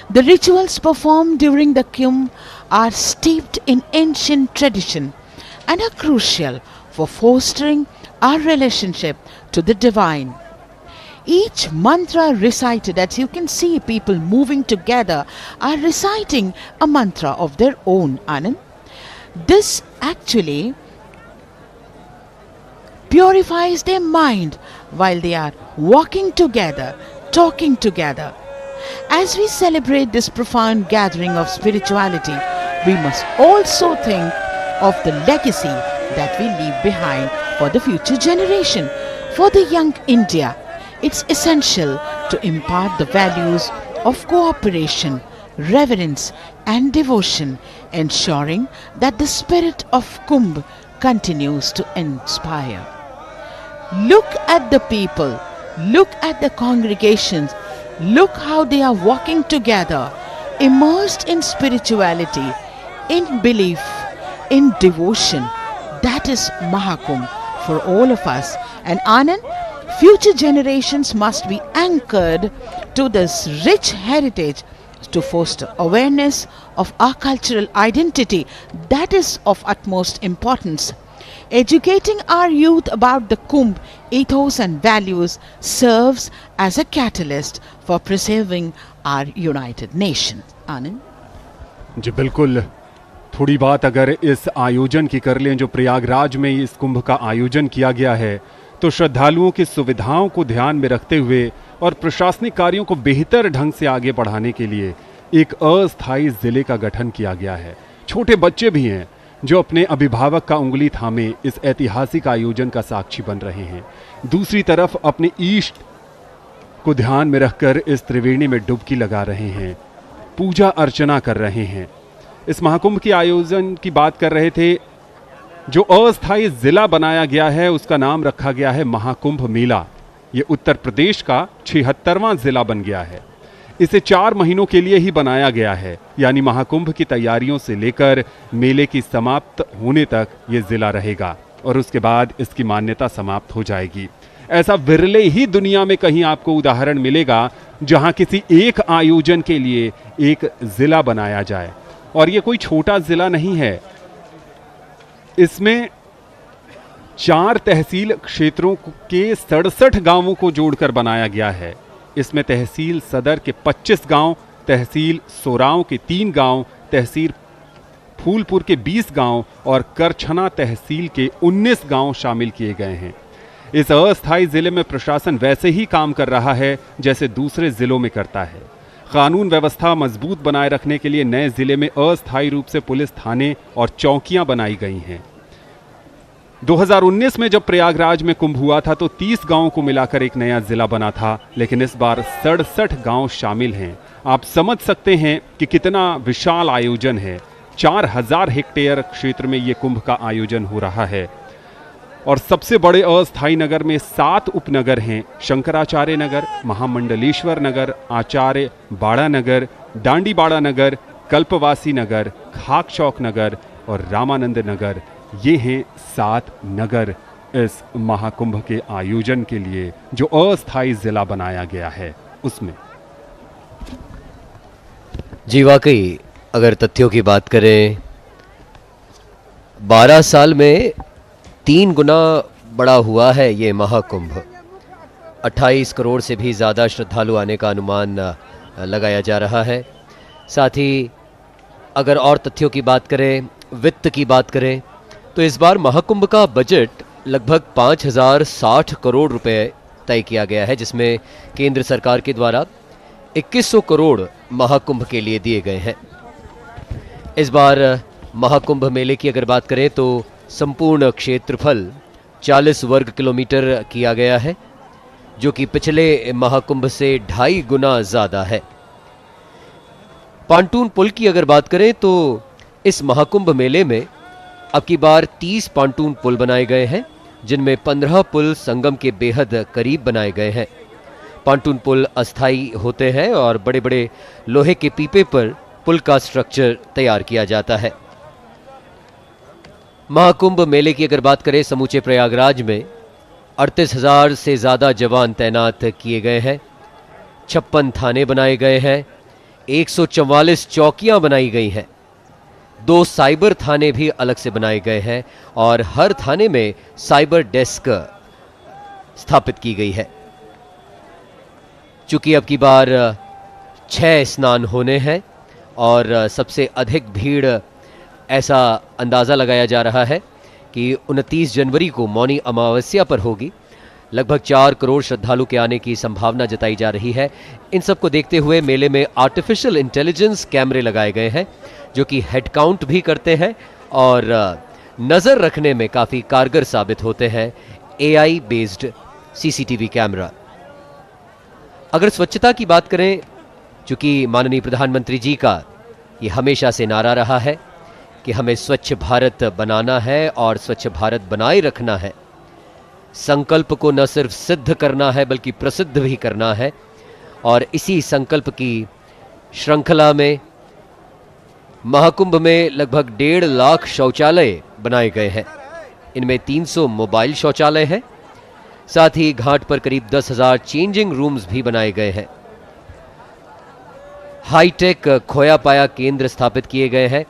B: The rituals performed during the Kumbh are steeped in ancient tradition and are crucial for fostering our relationship to the divine. Each mantra recited, as you can see people moving together, are reciting a mantra of their own, Anand. This actually purifies their mind while they are walking together, talking together. As we celebrate this profound gathering of spirituality, we must also think of the legacy that we leave behind for the future generation. For the young India, it's essential to impart the values of cooperation, reverence and devotion, ensuring that the spirit of Kumbh continues to inspire. Look at the people, look at the congregations, look how they are walking together, immersed in spirituality, in belief, in devotion. That is Mahakumbh for all of us. And Anand, future generations must be anchored to this rich heritage to foster awareness of our cultural identity. That is of utmost importance. Educating our youth about the Kumbh ethos and values serves as a catalyst for preserving our united nation. Anand?
A: जी बिल्कुल. थोड़ी बात अगर इस आयोजन की कर लें जो प्रयागराज में इस कुंभ का आयोजन किया गया है, तो श्रद्धालुओं की सुविधाओं को ध्यान में रखते हुए और प्रशासनिक कार्यों को बेहतर ढंग से आगे बढ़ाने के लिए एक अस्थायी जिले का गठन किया गया है. छोटे बच्चे भी हैं जो अपने अभिभावक का उंगली थामे इस ऐतिहासिक आयोजन का साक्षी बन रहे हैं. दूसरी तरफ अपने ईष्ट को ध्यान में रखकर इस त्रिवेणी में डुबकी लगा रहे हैं, पूजा अर्चना कर रहे हैं. इस महाकुंभ के आयोजन की बात कर रहे थे. जो अस्थायी जिला बनाया गया है उसका नाम रखा गया है महाकुंभ मेला. ये उत्तर प्रदेश का 76वां जिला बन गया है. इसे 4 महीनों के लिए ही बनाया गया है, यानी महाकुंभ की तैयारियों से लेकर मेले की समाप्त होने तक ये जिला रहेगा और उसके बाद इसकी मान्यता समाप्त हो जाएगी. ऐसा विरले ही दुनिया में कहीं आपको उदाहरण मिलेगा जहां किसी एक आयोजन के लिए एक जिला बनाया जाए. और ये कोई छोटा जिला नहीं है. इसमें 4 तहसील क्षेत्रों के 67 गांवों को जोड़कर बनाया गया है. इसमें तहसील सदर के 25 गांव, तहसील सोराव के 3 गांव, तहसील फूलपुर के 20 गांव और करछना तहसील के 19 गांव शामिल किए गए हैं. इस अस्थायी जिले में प्रशासन वैसे ही काम कर रहा है जैसे दूसरे जिलों में करता है. कानून व्यवस्था मजबूत बनाए रखने के लिए नए जिले में अस्थायी रूप से पुलिस थाने और चौकियां बनाई गई हैं. 2019 में जब प्रयागराज में कुंभ हुआ था तो 30 गांवों को मिलाकर एक नया जिला बना था, लेकिन इस बार 67 गांव शामिल हैं. आप समझ सकते हैं कि कितना विशाल आयोजन है. 4000 हेक्टेयर क्षेत्र में यह कुंभ का आयोजन हो रहा है. और सबसे बड़े अस्थायी नगर में 7 उपनगर हैं. शंकराचार्य नगर, महामंडलेश्वर नगर, आचार्य बाड़ा नगर, डांडी बाड़ा नगर, कल्पवासी नगर, खाक चौक नगर और रामानंद नगर. ये हैं 7 नगर इस महाकुंभ के आयोजन के लिए जो अस्थायी जिला बनाया गया है उसमें.
E: जी वाकई अगर तथ्यों की बात करें, 12 साल में 3 गुना बड़ा हुआ है ये महाकुंभ. 28 करोड़ से भी ज़्यादा श्रद्धालु आने का अनुमान लगाया जा रहा है. साथ ही अगर और तथ्यों की बात करें, वित्त की बात करें, तो इस बार महाकुंभ का बजट लगभग 5060 करोड़ रुपए तय किया गया है, जिसमें केंद्र सरकार के द्वारा 2100 करोड़ महाकुंभ के लिए दिए गए हैं. इस बार महाकुंभ मेले की अगर बात करें तो संपूर्ण क्षेत्रफल 40 वर्ग किलोमीटर किया गया है, जो कि पिछले महाकुंभ से 2.5 गुना ज़्यादा है। पांटून पुल की अगर बात करें तो इस महाकुंभ मेले में अब की बार 30 पांटून पुल बनाए गए हैं, जिनमें 15 पुल संगम के बेहद करीब बनाए गए हैं। पांटून पुल अस्थायी होते हैं और बड़े बड़े लोहे के पीपे पर पुल का स्ट्रक्चर तैयार किया जाता है। महाकुंभ मेले की अगर बात करें, समूचे प्रयागराज में 38,000 से ज़्यादा जवान तैनात किए गए हैं, 56 थाने बनाए गए हैं, 144 चौकियां बनाई गई हैं, 2 साइबर थाने भी अलग से बनाए गए हैं और हर थाने में साइबर डेस्क स्थापित की गई है। चूंकि अब की बार 6 स्नान होने हैं और सबसे अधिक भीड़, ऐसा अंदाज़ा लगाया जा रहा है कि 29 जनवरी को मौनी अमावस्या पर होगी। लगभग 4 करोड़ श्रद्धालु के आने की संभावना जताई जा रही है। इन सब को देखते हुए मेले में आर्टिफिशियल इंटेलिजेंस कैमरे लगाए गए हैं, जो कि हेड काउंट भी करते हैं और नज़र रखने में काफ़ी कारगर साबित होते हैं। AI based CCTV camera. अगर स्वच्छता की बात करें, चूंकि माननीय प्रधानमंत्री जी का ये हमेशा से नारा रहा है कि हमें स्वच्छ भारत बनाना है और स्वच्छ भारत बनाए रखना है। संकल्प को न सिर्फ सिद्ध करना है बल्कि प्रसिद्ध भी करना है, और इसी संकल्प की श्रृंखला में महाकुंभ में लगभग 1.5 लाख शौचालय बनाए गए हैं। इनमें 300 मोबाइल शौचालय हैं, साथ ही घाट पर करीब 10,000 चेंजिंग रूम्स भी बनाए गए हैं। हाईटेक खोया पाया केंद्र स्थापित किए गए हैं,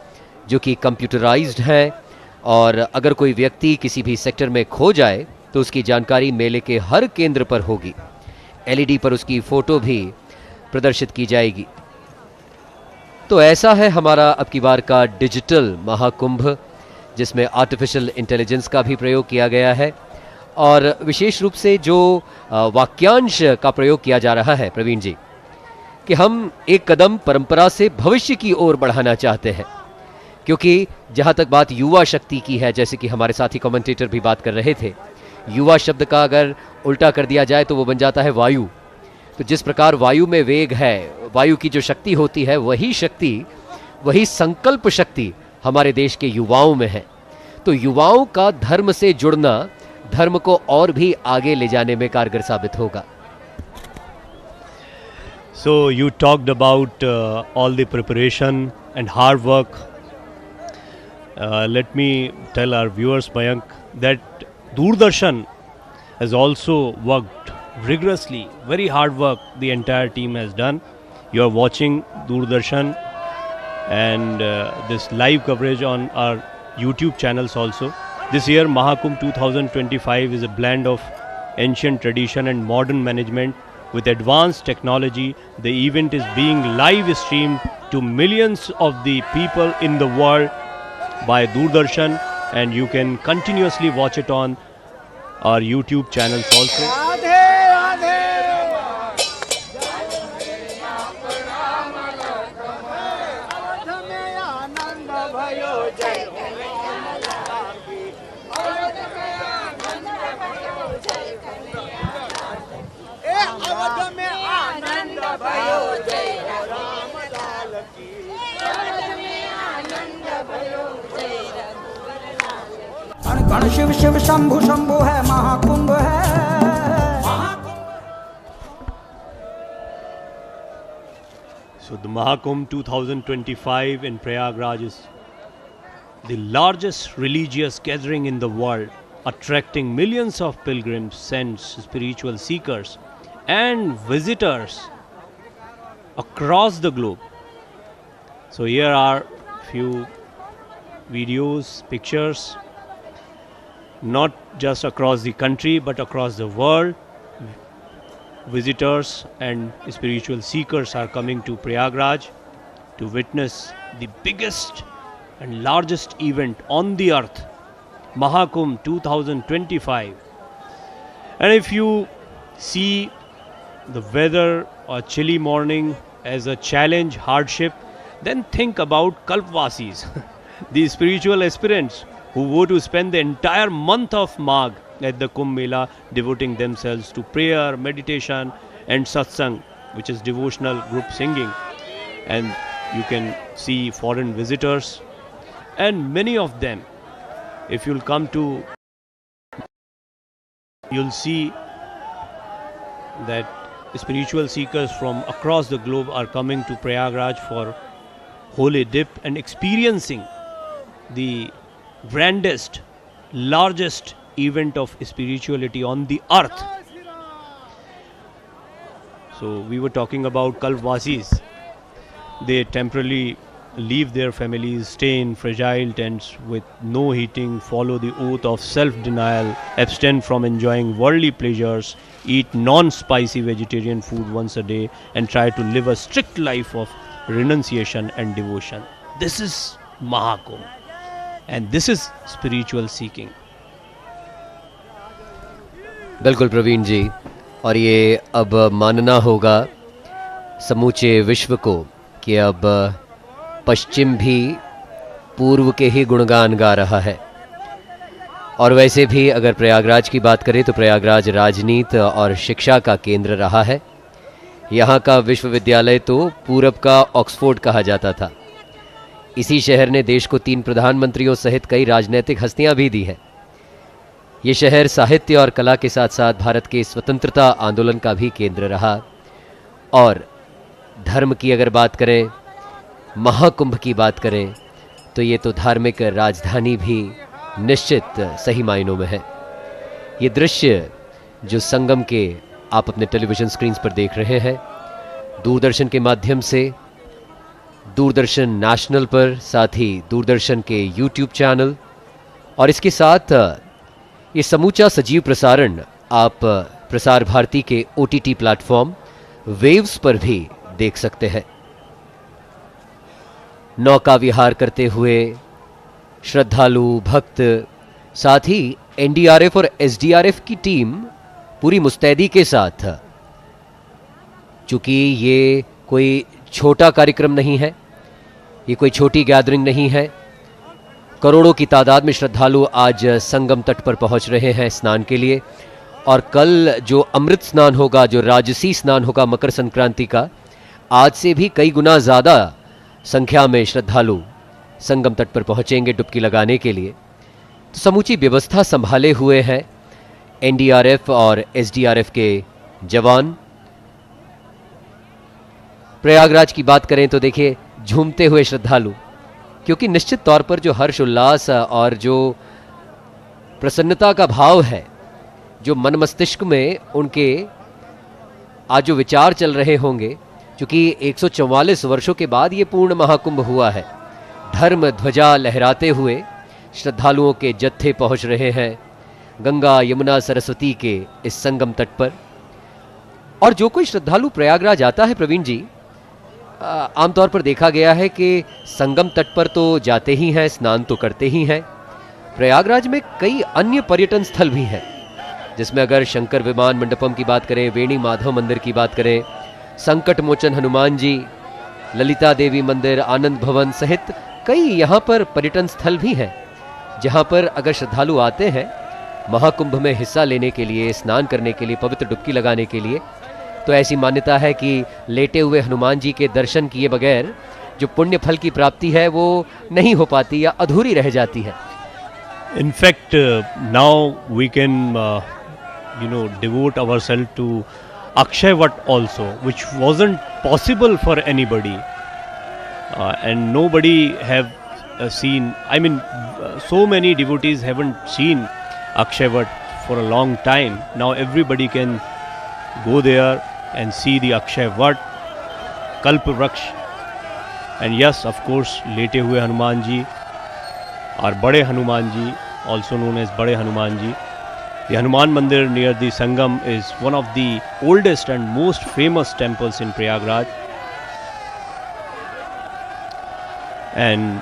E: जो कि कंप्यूटराइज्ड हैं, और अगर कोई व्यक्ति किसी भी सेक्टर में खो जाए तो उसकी जानकारी मेले के हर केंद्र पर होगी। LED पर उसकी फोटो भी प्रदर्शित की जाएगी। तो ऐसा है हमारा अब की बार का डिजिटल महाकुंभ, जिसमें आर्टिफिशियल इंटेलिजेंस का भी प्रयोग किया गया है, और विशेष रूप से जो वाक्यांश का प्रयोग किया जा रहा है प्रवीण जी, कि हम एक कदम परंपरा से भविष्य की ओर बढ़ाना चाहते हैं। क्योंकि जहाँ तक बात युवा शक्ति की है, जैसे कि हमारे साथी कमेंटेटर भी बात कर रहे थे, युवा शब्द का अगर उल्टा कर दिया जाए तो वो बन जाता है वायु। तो जिस प्रकार वायु में वेग है, वायु की जो शक्ति होती है, वही शक्ति, वही संकल्प शक्ति हमारे देश के युवाओं में है। तो युवाओं का धर्म से जुड़ना धर्म को और भी आगे ले जाने में कारगर साबित होगा।
F: So you talked about all the preparation and hard work. Let me tell our viewers, Mayank, that Doordarshan has also worked rigorously, very hard work the entire team has done. You are watching Doordarshan and this live coverage on our YouTube channels also. This year Mahakumbh 2025 is a blend of ancient tradition and modern management with advanced technology. The event is being live streamed to millions of the people in the world by Doordarshan, and you can continuously watch it on our YouTube channels also.
C: गण शिव शिव शंभु शंभु है महाकुंभ है।
F: So the Mahakumbh 2025 in Prayagraj is the largest religious gathering in the world, attracting millions of pilgrims, saints, spiritual seekers and visitors across the globe. So here are few videos, pictures, not just across the country but across the world. Visitors and spiritual seekers are coming to Prayagraj to witness the biggest and largest event on the earth, Mahakumbh 2025. And if you see the weather or chilly morning as a challenge, hardship, then think about Kalpvasis, the spiritual aspirants who were to spend the entire month of Magh at the Kumbh Mela, devoting themselves to prayer, meditation and satsang, which is devotional group singing. And you can see foreign visitors, and many of them, if you'll come to, you'll see that spiritual seekers from across the globe are coming to Prayagraj for holy dip and experiencing the grandest, largest event of spirituality on the earth. So we were talking about Kalpvasis. They temporarily leave their families, stay in fragile tents with no heating, follow the oath of self-denial, abstain from enjoying worldly pleasures, eat non-spicy vegetarian food once a day, and try to live a strict life of renunciation and devotion. This is Mahakumbh, and this is spiritual seeking.
E: बिल्कुल प्रवीण जी, और ये अब मानना होगा समूचे विश्व को कि अब पश्चिम भी पूर्व के ही गुणगान गा रहा है। और वैसे भी अगर प्रयागराज की बात करें तो प्रयागराज राजनीति और शिक्षा का केंद्र रहा है। यहाँ का विश्वविद्यालय तो पूरब का ऑक्सफोर्ड कहा जाता था। इसी शहर ने देश को 3 प्रधानमंत्रियों सहित कई राजनीतिक हस्तियां भी दी है। ये शहर साहित्य और कला के साथ साथ भारत के स्वतंत्रता आंदोलन का भी केंद्र रहा। और धर्म की अगर बात करें, महाकुंभ की बात करें, तो ये तो धार्मिक राजधानी भी निश्चित सही मायनों में है। ये दृश्य जो संगम के आप अपने टेलीविज़न स्क्रीन्स पर देख रहे हैं, दूरदर्शन के माध्यम से, दूरदर्शन नेशनल पर, साथ ही दूरदर्शन के यूट्यूब चैनल, और इसके साथ ये समूचा सजीव प्रसारण आप प्रसार भारती के OTT प्लेटफॉर्म वेव्स पर भी देख सकते हैं। नौका विहार करते हुए श्रद्धालु भक्त, साथ ही NDRF और SDRF की टीम पूरी मुस्तैदी के साथ, चूंकि ये कोई छोटा कार्यक्रम नहीं है, ये कोई छोटी गैदरिंग नहीं है, करोड़ों की तादाद में श्रद्धालु आज संगम तट पर पहुंच रहे हैं स्नान के लिए। और कल जो अमृत स्नान होगा, जो राजसी स्नान होगा मकर संक्रांति का, आज से भी कई गुना ज़्यादा संख्या में श्रद्धालु संगम तट पर पहुंचेंगे डुबकी लगाने के लिए। तो समूची व्यवस्था संभाले हुए हैं NDRF और SDRF के जवान। प्रयागराज की बात करें तो देखिए झूमते हुए श्रद्धालु, क्योंकि निश्चित तौर पर जो हर्ष उल्लास और जो प्रसन्नता का भाव है, जो मन मस्तिष्क में उनके आज जो विचार चल रहे होंगे, क्योंकि 144 वर्षों के बाद ये पूर्ण महाकुंभ हुआ है। धर्म ध्वजा लहराते हुए श्रद्धालुओं के जत्थे पहुंच रहे हैं गंगा यमुना सरस्वती के इस संगम तट पर। और जो कोई श्रद्धालु प्रयागराज आता है प्रवीण जी, आमतौर पर देखा गया है कि संगम तट पर तो जाते ही हैं, स्नान तो करते ही हैं। प्रयागराज में कई अन्य पर्यटन स्थल भी हैं, जिसमें अगर शंकर विमान मंडपम की बात करें, वेणी माधव मंदिर की बात करें, संकट मोचन हनुमान जी, ललिता देवी मंदिर, आनंद भवन सहित कई यहाँ पर पर्यटन स्थल भी हैं, जहाँ पर अगर श्रद्धालु आते हैं महाकुंभ में हिस्सा लेने के लिए, स्नान करने के लिए, पवित्र डुबकी लगाने के लिए, तो ऐसी मान्यता है कि लेटे हुए हनुमान जी के दर्शन किए बगैर जो पुण्य फल की प्राप्ति है वो नहीं हो पाती या अधूरी रह जाती है।
F: In fact, now we can devote ourselves to Akshay Vat also, which wasn't possible for anybody, and nobody have seen. I mean, so many devotees haven't seen Akshay Vat for a long time. Now everybody can go there and see the Akshay Vat, Kalp Vraksh, and yes, of course, lete hue Hanuman ji or Bade Hanuman ji, also known as Bade Hanuman ji. The Hanuman Mandir near the Sangam is one of the oldest and most famous temples in Prayagraj. And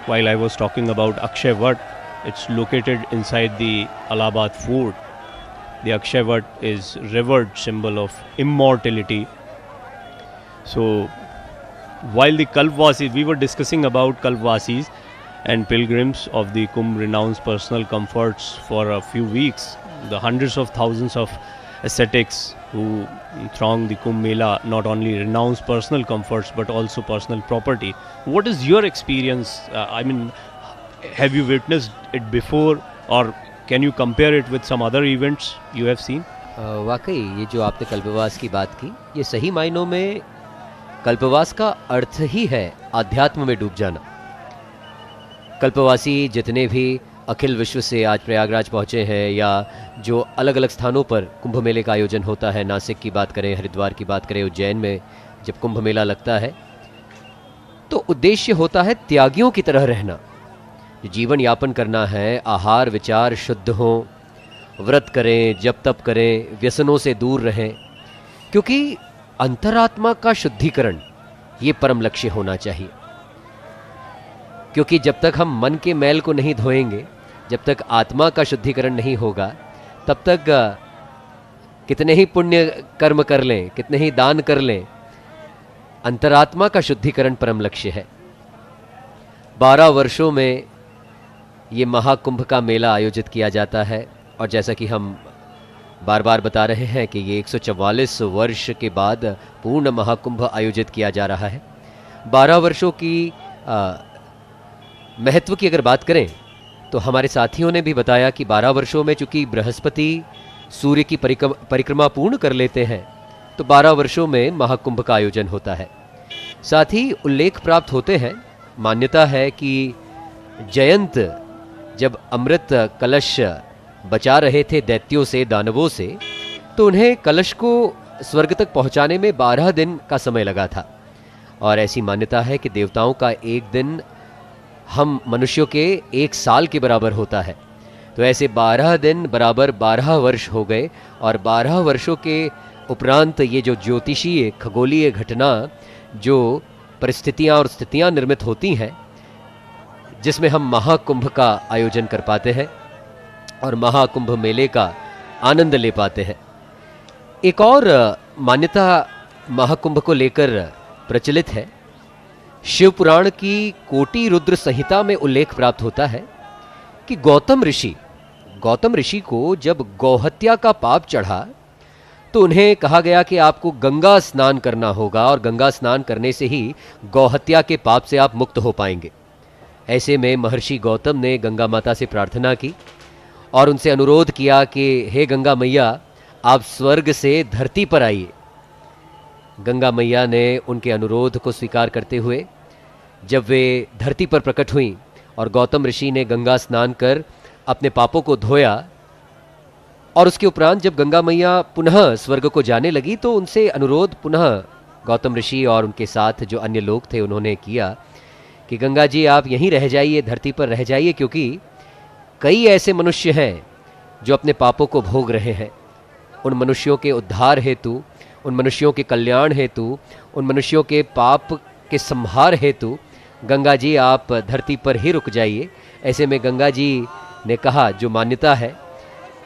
F: while I was talking about Akshay Vat, it's located inside the Allahabad Fort. The Akshay Vat is revered symbol of immortality. So while the Kalpvasis, we were discussing about Kalpvasis, and pilgrims of the Kumbh renounce personal comforts for a few weeks. The hundreds of thousands of ascetics who throng the Kumbh Mela not only renounce personal comforts but also personal property. What is your experience? I mean, have you witnessed it before, or can you compare it with some other events you have seen?
E: वाकई ये जो आपने कल्पवास की बात की, ये सही मायनों में कल्पवास का अर्थ ही है आध्यात्म में डूब जाना। कल्पवासी जितने भी अखिल विश्व से आज प्रयागराज पहुँचे हैं, या जो अलग अलग स्थानों पर कुंभ मेले का आयोजन होता है, नासिक की बात करें, हरिद्वार की बात करें, उज्जैन में जब कुंभ मेला लगता है, तो उद्देश्य होता है त्यागियों की तरह रहना। जीवन यापन करना है, आहार विचार शुद्ध हो, व्रत करें, जप तप करें, व्यसनों से दूर रहें, क्योंकि अंतरात्मा का शुद्धिकरण ये परम लक्ष्य होना चाहिए। क्योंकि जब तक हम मन के मैल को नहीं धोएंगे, जब तक आत्मा का शुद्धिकरण नहीं होगा, तब तक कितने ही पुण्य कर्म कर लें, कितने ही दान कर लें, अंतरात्मा का शुद्धिकरण परम लक्ष्य है। 12 वर्षों में ये महाकुंभ का मेला आयोजित किया जाता है, और जैसा कि हम बार बार बता रहे हैं कि ये 144 वर्ष के बाद पूर्ण महाकुंभ आयोजित किया जा रहा है। 12 वर्षों की महत्व की अगर बात करें तो हमारे साथियों ने भी बताया कि 12 वर्षों में चूंकि बृहस्पति सूर्य की परिक्रमा पूर्ण कर लेते हैं, तो 12 वर्षों में महाकुंभ का आयोजन होता है। साथ ही उल्लेख प्राप्त होते हैं, मान्यता है कि जयंत जब अमृत कलश बचा रहे थे दैत्यों से, दानवों से, तो उन्हें कलश को स्वर्ग तक पहुंचाने में 12 दिन का समय लगा था। और ऐसी मान्यता है कि देवताओं का एक दिन हम मनुष्यों के 1 साल के बराबर होता है। तो ऐसे 12 दिन बराबर 12 वर्ष हो गए, और 12 वर्षों के उपरांत ये जो ज्योतिषीय खगोलीय घटना, जो परिस्थितियां और स्थितियां निर्मित होती हैं, जिसमें हम महाकुंभ का आयोजन कर पाते हैं और महाकुंभ मेले का आनंद ले पाते हैं। एक और मान्यता महाकुंभ को लेकर प्रचलित है। शिव पुराण की कोटि रुद्र संहिता में उल्लेख प्राप्त होता है कि गौतम ऋषि को जब गौहत्या का पाप चढ़ा, तो उन्हें कहा गया कि आपको गंगा स्नान करना होगा, और गंगा स्नान करने से ही गौहत्या के पाप से आप मुक्त हो पाएंगे। ऐसे में महर्षि गौतम ने गंगा माता से प्रार्थना की और उनसे अनुरोध किया कि हे गंगा मैया, आप स्वर्ग से धरती पर आइए। गंगा मैया ने उनके अनुरोध को स्वीकार करते हुए जब वे धरती पर प्रकट हुईं और गौतम ऋषि ने गंगा स्नान कर अपने पापों को धोया, और उसके उपरांत जब गंगा मैया पुनः स्वर्ग को जाने लगी, तो उनसे अनुरोध पुनः गौतम ऋषि और उनके साथ जो अन्य लोग थे उन्होंने किया कि गंगा जी आप यहीं रह जाइए, धरती पर रह जाइए, क्योंकि कई ऐसे मनुष्य हैं जो अपने पापों को भोग रहे हैं। उन मनुष्यों के उद्धार हेतु, उन मनुष्यों के कल्याण हेतु, उन मनुष्यों के पाप के संहार हेतु गंगा जी आप धरती पर ही रुक जाइए। ऐसे में गंगा जी ने कहा, जो मान्यता है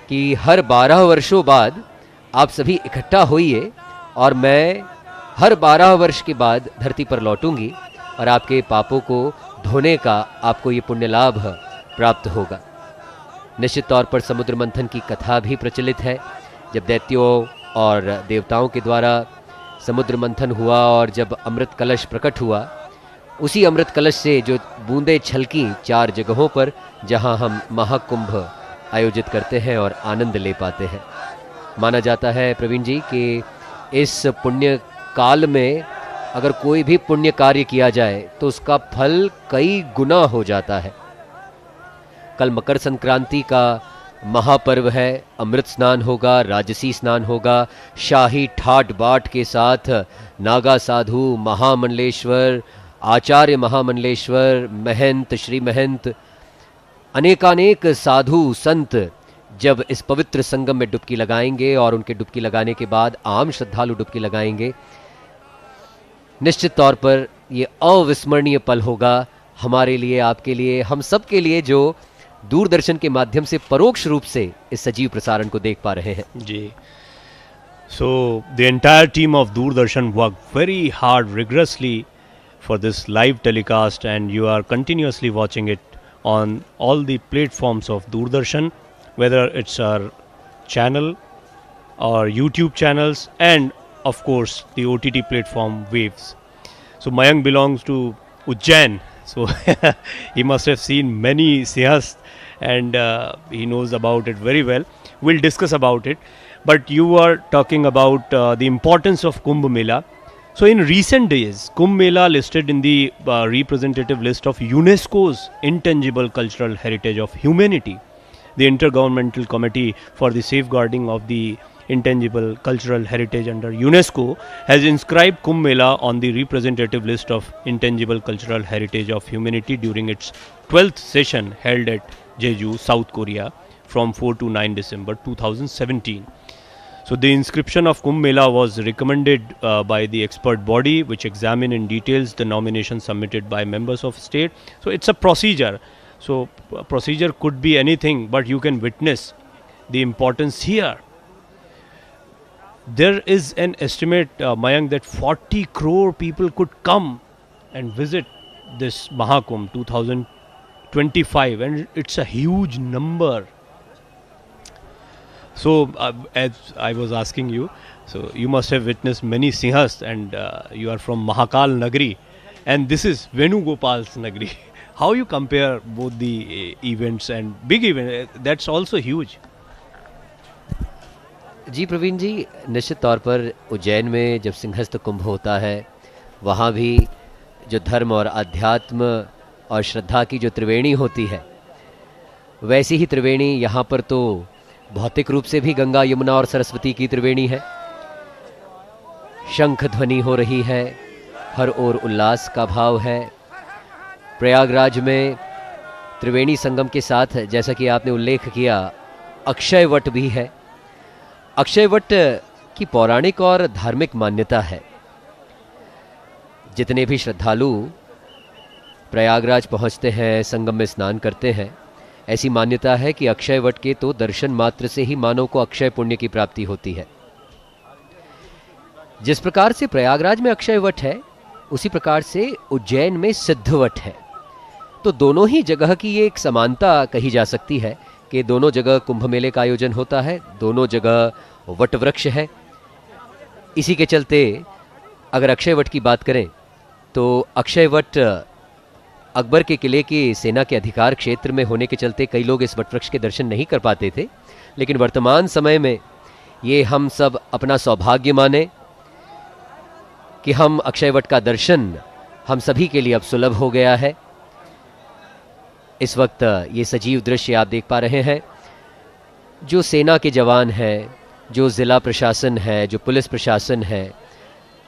E: कि हर 12 वर्षों बाद आप सभी इकट्ठा होइए, और मैं हर 12 वर्ष के बाद धरती पर लौटूंगी, और आपके पापों को धोने का आपको ये पुण्य लाभ प्राप्त होगा। निश्चित तौर पर समुद्र मंथन की कथा भी प्रचलित है। जब दैत्यों और देवताओं के द्वारा समुद्र मंथन हुआ और जब अमृत कलश प्रकट हुआ, उसी अमृत कलश से जो बूंदें छलकी 4 जगहों पर, जहां हम महाकुंभ आयोजित करते हैं और आनंद ले पाते हैं। माना जाता है प्रवीण जी कि इस पुण्य काल में अगर कोई भी पुण्य कार्य किया जाए तो उसका फल कई गुना हो जाता है। कल मकर संक्रांति का महापर्व है, अमृत स्नान होगा, राजसी स्नान होगा, शाही ठाट बाट के साथ नागा साधु, महामंडलेश्वर, आचार्य महामंडलेश्वर, महंत, श्री महंत, अनेकानेक साधु संत जब इस पवित्र संगम में डुबकी लगाएंगे और उनके डुबकी लगाने के बाद आम श्रद्धालु डुबकी लगाएंगे, निश्चित तौर पर ये अविस्मरणीय पल होगा हमारे लिए, आपके लिए, हम सब के लिए जो दूरदर्शन के माध्यम से परोक्ष रूप से इस सजीव प्रसारण को देख पा रहे हैं।
F: जी, so the entire team of Doordarshan worked very hard, rigorously for this live telecast, and you are continuously watching it on all the platforms of Doordarshan, whether it's our channel, our YouTube channels, and of course the OTT platform Waves. So Mayank belongs to Ujjain, so he must have seen many Sinhas, and he knows about it very well. We'll discuss about it. But you are talking about the importance of Kumbh Mela. So in recent days, Kumbh Mela listed in the representative list of UNESCO's Intangible Cultural Heritage of Humanity. The Intergovernmental Committee for the Safeguarding of the Intangible Cultural Heritage under UNESCO has inscribed Kumbh Mela on the representative list of Intangible Cultural Heritage of Humanity during its 12th session held at Jeju, South Korea from 4 to 9 December 2017. So the inscription of Kumbh Mela was recommended by the expert body, which examined in details the nominations submitted by members of state. So it's a procedure. So procedure could be anything, but you can witness the importance here. There is an estimate, Mayank, that 40 crore people could come and visit this Mahakumbh 2025, and it's a huge number. So as I was asking you, so you must have witnessed many Sinhas, and you are from Mahakal Nagri, and this is Venugopal's Nagri. How you compare both the events and big event? That's also huge.
E: जी प्रवीण जी, निश्चित तौर पर उज्जैन में जब सिंहस्थ कुंभ होता है, वहाँ भी जो धर्म और अध्यात्म और श्रद्धा की जो त्रिवेणी होती है, वैसी ही त्रिवेणी यहाँ पर तो भौतिक रूप से भी गंगा, यमुना और सरस्वती की त्रिवेणी है। शंख ध्वनि हो रही है, हर ओर उल्लास का भाव है। प्रयागराज में त्रिवेणी संगम के साथ, जैसा कि आपने उल्लेख किया, अक्षय वट भी है। अक्षय वट की पौराणिक और धार्मिक मान्यता है। जितने भी श्रद्धालु प्रयागराज पहुंचते हैं, संगम में स्नान करते हैं, ऐसी मान्यता है कि अक्षय वट के तो दर्शन मात्र से ही मानव को अक्षय पुण्य की प्राप्ति होती है। जिस प्रकार से प्रयागराज में अक्षय वट है, उसी प्रकार से उज्जैन में सिद्ध वट है। तो दोनों ही जगह की ये एक समानता कही जा सकती है कि दोनों जगह कुंभ मेले का आयोजन होता है, दोनों जगह वट वृक्ष है। इसी के चलते अगर अक्षय वट की बात करें तो अक्षय वट अकबर के किले की सेना के अधिकार क्षेत्र में होने के चलते कई लोग इस वट वृक्ष के दर्शन नहीं कर पाते थे, लेकिन वर्तमान समय में ये हम सब अपना सौभाग्य माने कि हम अक्षय वट का दर्शन हम सभी के लिए अब सुलभ हो गया है। इस वक्त ये सजीव दृश्य आप देख पा रहे हैं। जो सेना के जवान हैं, जो ज़िला प्रशासन है, जो पुलिस प्रशासन है,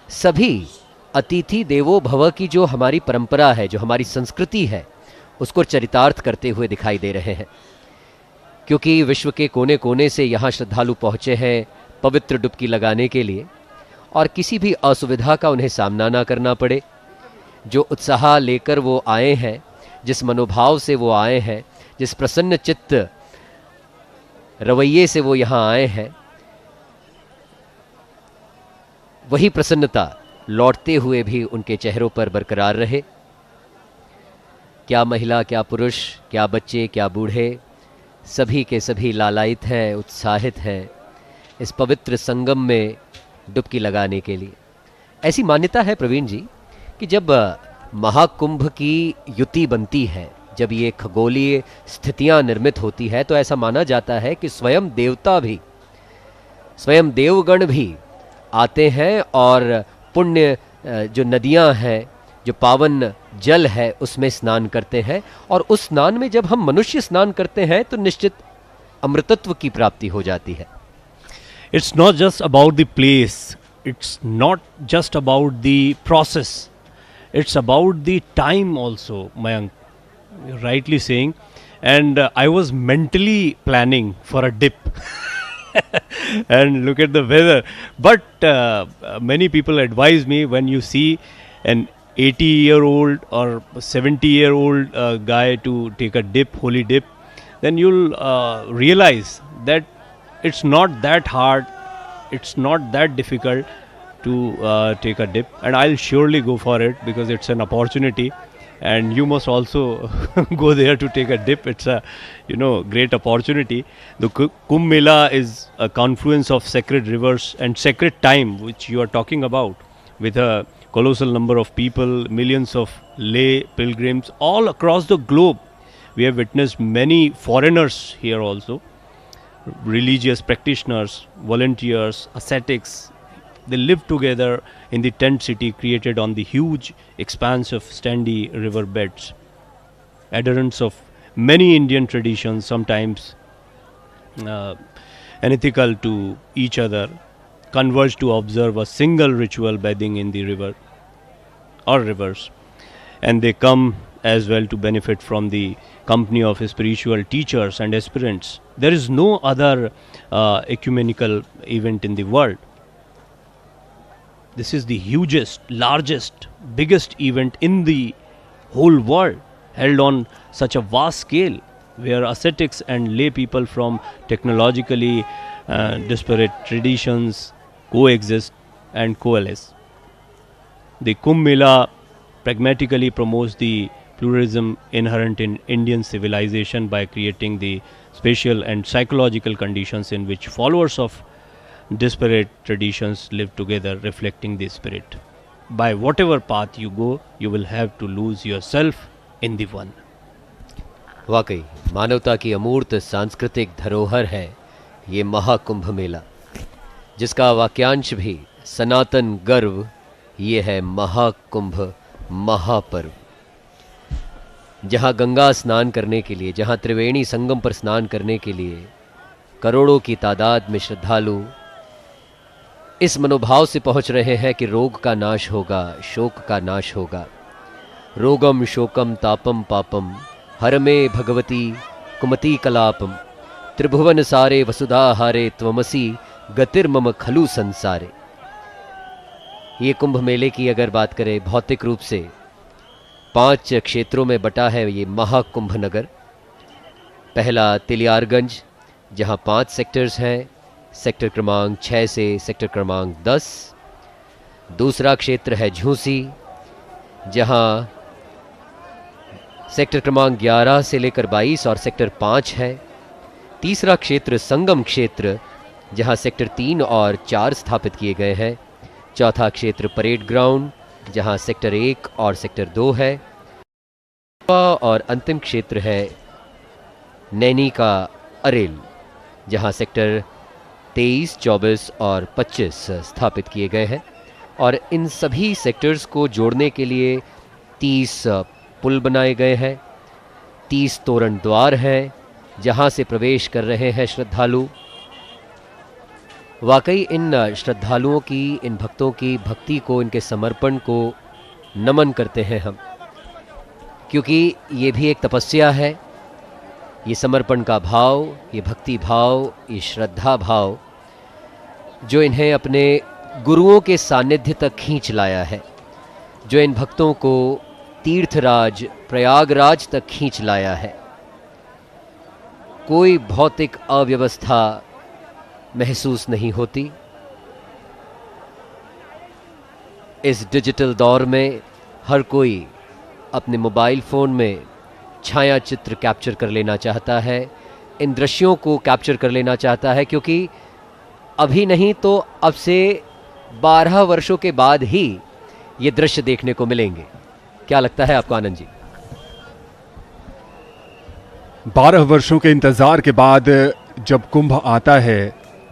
E: सभी अतिथि देवो भव की जो हमारी परंपरा है, जो हमारी संस्कृति है, उसको चरितार्थ करते हुए दिखाई दे रहे हैं। क्योंकि विश्व के कोने कोने से यहाँ श्रद्धालु पहुँचे हैं पवित्र डुबकी लगाने के लिए, और किसी भी असुविधा का उन्हें सामना ना करना पड़े। जो उत्साह लेकर वो आए हैं, जिस मनोभाव से वो आए हैं, जिस प्रसन्न चित्त रवैये से वो यहाँ आए हैं, वही प्रसन्नता लौटते हुए भी उनके चेहरों पर बरकरार रहे। क्या महिला, क्या पुरुष, क्या बच्चे, क्या बूढ़े, सभी के सभी लालायित हैं, उत्साहित हैं इस पवित्र संगम में डुबकी लगाने के लिए। ऐसी मान्यता है प्रवीण जी कि जब महाकुंभ की युति बनती है, जब ये खगोलीय स्थितियां निर्मित होती है, तो ऐसा माना जाता है कि स्वयं देवता भी, स्वयं देवगण भी आते हैं और पुण्य जो नदियां हैं, जो पावन जल है, उसमें स्नान करते हैं। और उस स्नान में जब हम मनुष्य स्नान करते हैं तो निश्चित अमृतत्व की प्राप्ति हो जाती है।
F: It's not just about the place, it's not just about the process, it's about the time also, Mayank, you're rightly saying. And I was mentally planning for a dip and look at the weather. But many people advise me, when you see an 80-year-old or 70-year-old guy to take a dip, holy dip, then you'll realize that it's not that hard, it's not that difficult to take a dip, and I'll surely go for it because it's an opportunity. and you must also go there to take a dip. It's a great opportunity. The Kumbh Mela is a confluence of sacred rivers and sacred time which you are talking about, with a colossal number of people, millions of lay pilgrims all across the globe. We have witnessed many foreigners here also, religious practitioners, volunteers, ascetics. They live together in the tent city created on the huge expanse of sandy river beds. Adherents of many Indian traditions, sometimes unethical to each other, converge to observe a single ritual bathing in the river or rivers, and they come as well to benefit from the company of spiritual teachers and aspirants. There is no other ecumenical event in the world. This is the hugest, largest, biggest event in the whole world, held on such a vast scale, where ascetics and lay people from technologically disparate traditions coexist and coalesce. The Kumbh Mela pragmatically promotes the pluralism inherent in Indian civilization by creating the spatial and psychological conditions in which followers of disparate traditions live together, reflecting the spirit. By whatever path you go, you will have to lose yourself in the one.
E: वाकई मानवता की अमूर्त सांस्कृतिक धरोहर है ये महाकुंभ मेला, जिसका वाक्यांश भी सनातन गर्व ये है महाकुंभ महापर्व। जहाँ गंगा स्नान करने के लिए, जहाँ त्रिवेणी संगम पर स्नान करने के लिए करोड़ों की तादाद में श्रद्धालु इस मनोभाव से पहुंच रहे हैं कि रोग का नाश होगा, शोक का नाश होगा। रोगम शोकम तापम पापम हर में भगवती कुमति कलापम त्रिभुवन सारे वसुधा हारे त्वमसी गतिर्मम खलु संसारे। ये कुंभ मेले की अगर बात करें भौतिक रूप से 5 क्षेत्रों में बटा है ये महाकुंभ नगर। पहला तिलियारगंज, जहां 5 सेक्टर्स हैं, सेक्टर क्रमांक 6 से सेक्टर क्रमांक 10। दूसरा क्षेत्र है झूसी, जहां सेक्टर क्रमांक 11 से लेकर 22 और सेक्टर 5 है। तीसरा क्षेत्र संगम क्षेत्र, जहां सेक्टर 3 और 4 स्थापित किए गए हैं। चौथा क्षेत्र परेड ग्राउंड, जहां सेक्टर 1 और सेक्टर 2 है। और अंतिम क्षेत्र है नैनी का अरेल, जहां सेक्टर 23, 24 और 25 स्थापित किए गए हैं। और इन सभी सेक्टर्स को जोड़ने के लिए 30 पुल बनाए गए हैं, 30 तोरण द्वार हैं, जहां से प्रवेश कर रहे हैं श्रद्धालु। वाकई इन श्रद्धालुओं की, इन भक्तों की भक्ति को, इनके समर्पण को नमन करते हैं हम, क्योंकि ये भी एक तपस्या है। ये समर्पण का भाव, ये भक्ति भाव, ये श्रद्धा भाव जो इन्हें अपने गुरुओं के सानिध्य तक खींच लाया है, जो इन भक्तों को तीर्थराज प्रयागराज तक खींच लाया है। कोई भौतिक अव्यवस्था महसूस नहीं होती। इस डिजिटल दौर में हर कोई अपने मोबाइल फ़ोन में छाया चित्र कैप्चर कर लेना चाहता है, इन दृश्यों को कैप्चर कर लेना चाहता है, क्योंकि अभी नहीं तो अब से 12 वर्षों के बाद ही ये दृश्य देखने को मिलेंगे। क्या लगता है आपको आनंद जी?
A: 12 वर्षों के इंतजार के बाद जब कुंभ आता है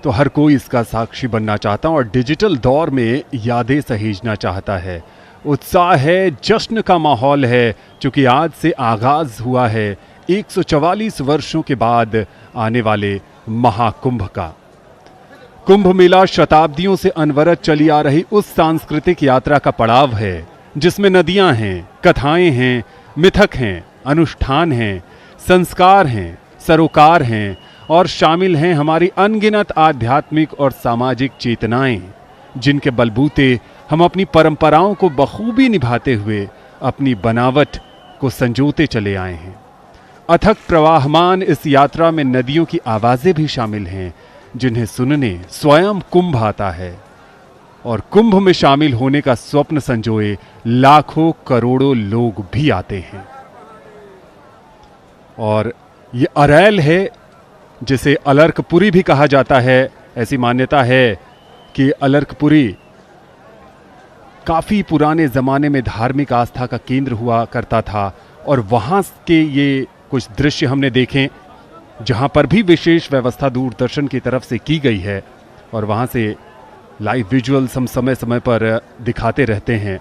A: तो हर कोई इसका साक्षी बनना चाहता है और डिजिटल दौर में यादें सहेजना चाहता है। उत्साह है, जश्न का माहौल है, क्योंकि आज से आगाज हुआ है 144 वर्षों के बाद आने वाले महाकुंभ का। कुंभ मेला शताब्दियों से अनवरत चली आ रही उस सांस्कृतिक यात्रा का पड़ाव है जिसमें नदियां हैं, कथाएं हैं, मिथक हैं, अनुष्ठान हैं, संस्कार हैं, सरोकार हैं और शामिल हैं हमारी अनगिनत आध्यात्मिक और सामाजिक चेतनाएं, जिनके बलबूते हम अपनी परंपराओं को बखूबी निभाते हुए अपनी बनावट को संजोते चले आए हैं। अथक प्रवाहमान इस यात्रा में नदियों की आवाजें भी शामिल हैं, जिन्हें सुनने स्वयं कुंभ आता है और कुंभ में शामिल होने का स्वप्न संजोए लाखों करोड़ों लोग भी आते हैं। और ये अरैल है, जिसे अलर्कपुरी भी कहा जाता है। ऐसी मान्यता है कि अलर्कपुरी काफी पुराने जमाने में धार्मिक आस्था का केंद्र हुआ करता था, और वहां के ये कुछ दृश्य हमने देखे जहां पर भी विशेष व्यवस्था दूरदर्शन की तरफ से की गई है, और वहां से लाइव विजुअल्स हम समय समय पर दिखाते रहते हैं।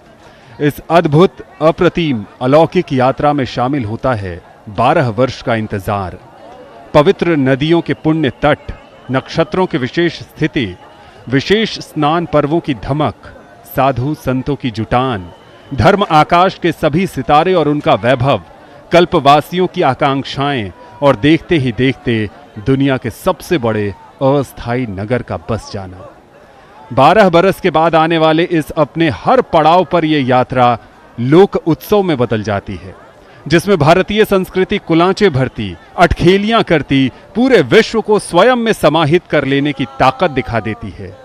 A: इस अद्भुत, अप्रतिम, अलौकिक यात्रा में शामिल होता है 12 वर्ष का इंतजार। पवित्र नदियों के पुण्य तट, नक्षत्रों की विशेष स्थिति, विशेष स्नान पर्वों की धमक, साधु संतों की जुटान, धर्म आकाश के सभी सितारे और उनका वैभव, कल्पवासियों की आकांक्षाएं, और देखते ही देखते दुनिया के सबसे बड़े अस्थायी नगर का बस जाना। 12 बरस के बाद आने वाले इस अपने हर पड़ाव पर यह यात्रा लोक उत्सव में बदल जाती है, जिसमें भारतीय संस्कृति कुलांचे भरती, अटखेलियां करती, पूरे विश्व को स्वयं में समाहित कर लेने की ताकत दिखा देती है।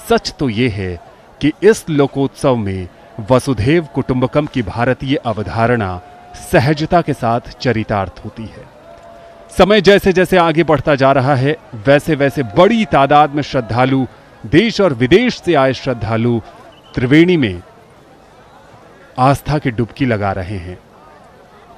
A: सच तो यह है कि इस लोकोत्सव में वसुधैव कुटुंबकम की भारतीय अवधारणा सहजता के साथ चरितार्थ होती है। समय जैसे जैसे आगे बढ़ता जा रहा है, वैसे वैसे बड़ी तादाद में श्रद्धालु, देश और विदेश से आए श्रद्धालु त्रिवेणी में आस्था की डुबकी लगा रहे हैं।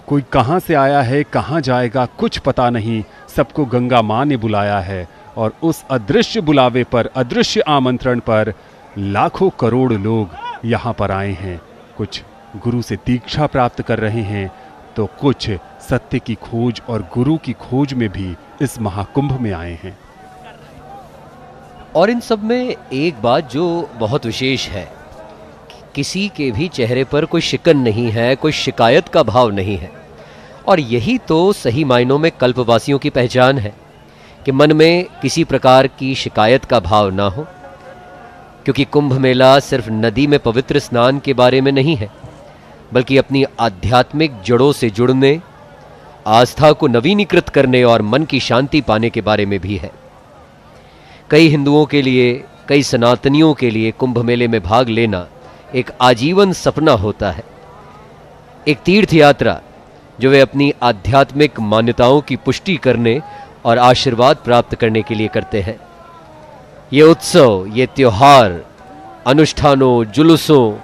A: कोई कहां से आया है, कहां जाएगा, कुछ पता नहीं। सबको गंगा मां ने बुलाया है, और उस अदृश्य बुलावे पर, अदृश्य आमंत्रण पर लाखों करोड़ लोग यहां पर आए हैं। कुछ गुरु से दीक्षा प्राप्त कर रहे हैं, तो कुछ सत्य की खोज और गुरु की खोज में भी इस महाकुंभ में आए हैं।
E: और इन सब में एक बात जो बहुत विशेष है, किसी के भी चेहरे पर कोई शिकन नहीं है, कोई शिकायत का भाव नहीं है। और यही तो सही मायनों में कल्पवासियों की पहचान है, कि मन में किसी प्रकार की शिकायत का भाव ना हो। क्योंकि कुंभ मेला सिर्फ नदी में पवित्र स्नान के बारे में नहीं है, बल्कि अपनी आध्यात्मिक जड़ों से जुड़ने, आस्था को नवीनीकृत करने और मन की शांति पाने के बारे में भी है। कई हिंदुओं के लिए, कई सनातनियों के लिए कुंभ मेले में भाग लेना एक आजीवन सपना होता है, एक तीर्थ यात्रा जो वे अपनी आध्यात्मिक मान्यताओं की पुष्टि करने और आशीर्वाद प्राप्त करने के लिए करते हैं। ये उत्सव, ये त्योहार अनुष्ठानों, जुलूसों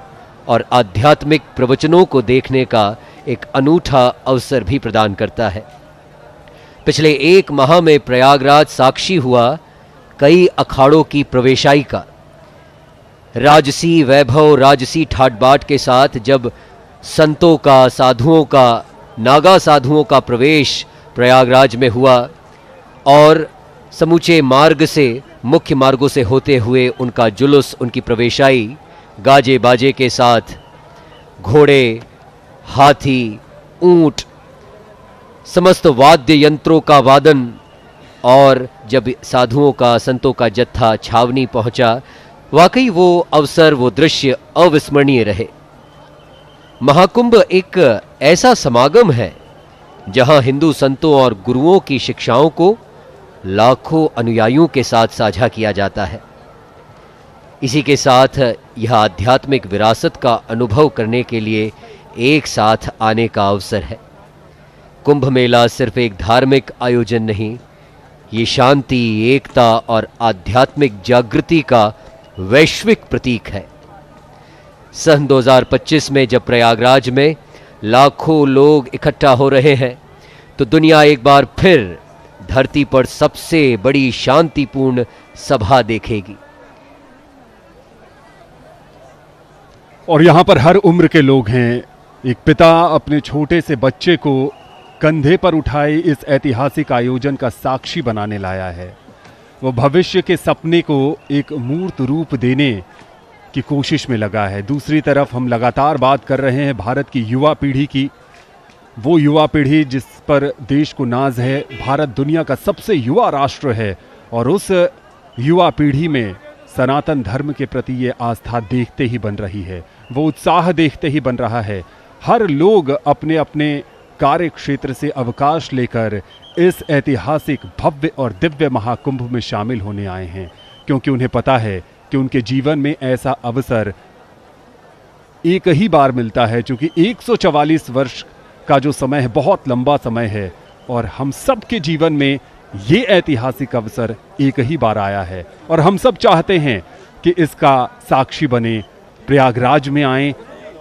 E: और आध्यात्मिक प्रवचनों को देखने का एक अनूठा अवसर भी प्रदान करता है। पिछले 1 माह में प्रयागराज साक्षी हुआ कई अखाड़ों की प्रवेशाई का। राजसी वैभव, राजसी ठाट बाट के साथ जब संतों का, साधुओं का, नागा साधुओं का प्रवेश प्रयागराज में हुआ, और समूचे मार्ग से, मुख्य मार्गों से होते हुए उनका जुलूस, उनकी प्रवेशाई गाजे बाजे के साथ, घोड़े, हाथी, ऊंट, समस्त वाद्य यंत्रों का वादन, और जब साधुओं का, संतों का जत्था छावनी पहुंचा, वाकई वो अवसर, वो दृश्य अविस्मरणीय रहे। महाकुंभ एक ऐसा समागम है जहां हिंदू संतों और गुरुओं की शिक्षाओं को लाखों अनुयायियों के साथ साझा किया जाता है। इसी के साथ यह आध्यात्मिक विरासत का अनुभव करने के लिए एक साथ आने का अवसर है। कुंभ मेला सिर्फ एक धार्मिक आयोजन नहीं, ये शांति, एकता और आध्यात्मिक जागृति का वैश्विक प्रतीक है। सन 2025 में जब प्रयागराज में लाखों लोग इकट्ठा हो रहे हैं, तो दुनिया एक बार फिर धरती पर सबसे बड़ी शांतिपूर्ण सभा देखेगी।
A: और यहां पर हर उम्र के लोग हैं। एक पिता अपने छोटे से बच्चे को कंधे पर उठाए इस ऐतिहासिक आयोजन का साक्षी बनाने लाया है। वो भविष्य के सपने को एक मूर्त रूप देने की कोशिश में लगा है। दूसरी तरफ हम लगातार बात कर रहे हैं भारत की युवा पीढ़ी की, वो युवा पीढ़ी जिस पर देश को नाज है। भारत दुनिया का सबसे युवा राष्ट्र है, और उस युवा पीढ़ी में सनातन धर्म के प्रति ये आस्था देखते ही बन रही है, वो उत्साह देखते ही बन रहा है। हर लोग अपने अपने कार्य क्षेत्र से अवकाश लेकर इस ऐतिहासिक भव्य और दिव्य महाकुंभ में शामिल होने आए हैं, क्योंकि उन्हें पता है कि उनके जीवन में ऐसा अवसर एक ही बार मिलता है, क्योंकि 144 वर्ष का जो समय है बहुत लंबा समय है और हम सब के जीवन में ये ऐतिहासिक अवसर एक ही बार आया है और हम सब चाहते हैं कि इसका साक्षी बने, प्रयागराज में आएं,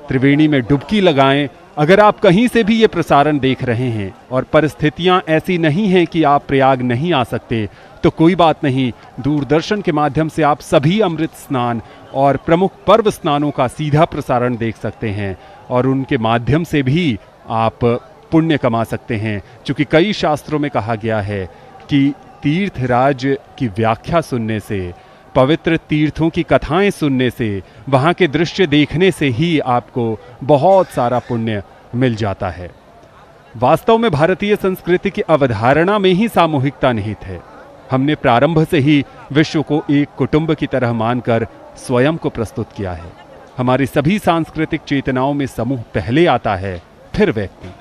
A: त्रिवेणी में डुबकी लगाएं। अगर आप कहीं से भी ये प्रसारण देख रहे हैं और परिस्थितियां ऐसी नहीं हैं कि आप प्रयाग नहीं आ सकते, तो कोई बात नहीं, दूरदर्शन के माध्यम से आप सभी अमृत स्नान और प्रमुख पर्व स्नानों का सीधा प्रसारण देख सकते हैं और उनके माध्यम से भी आप पुण्य कमा सकते हैं। क्योंकि कई शास्त्रों में कहा गया है कि तीर्थराज की व्याख्या सुनने से, पवित्र तीर्थों की कथाएं सुनने से, वहाँ के दृश्य देखने से ही आपको बहुत सारा पुण्य मिल जाता है। वास्तव में भारतीय संस्कृति की अवधारणा में ही सामूहिकता निहित है। हमने प्रारंभ से ही विश्व को एक कुटुंब की तरह मानकर स्वयं को प्रस्तुत किया है। हमारी सभी सांस्कृतिक चेतनाओं में समूह पहले आता है, फिर व्यक्ति।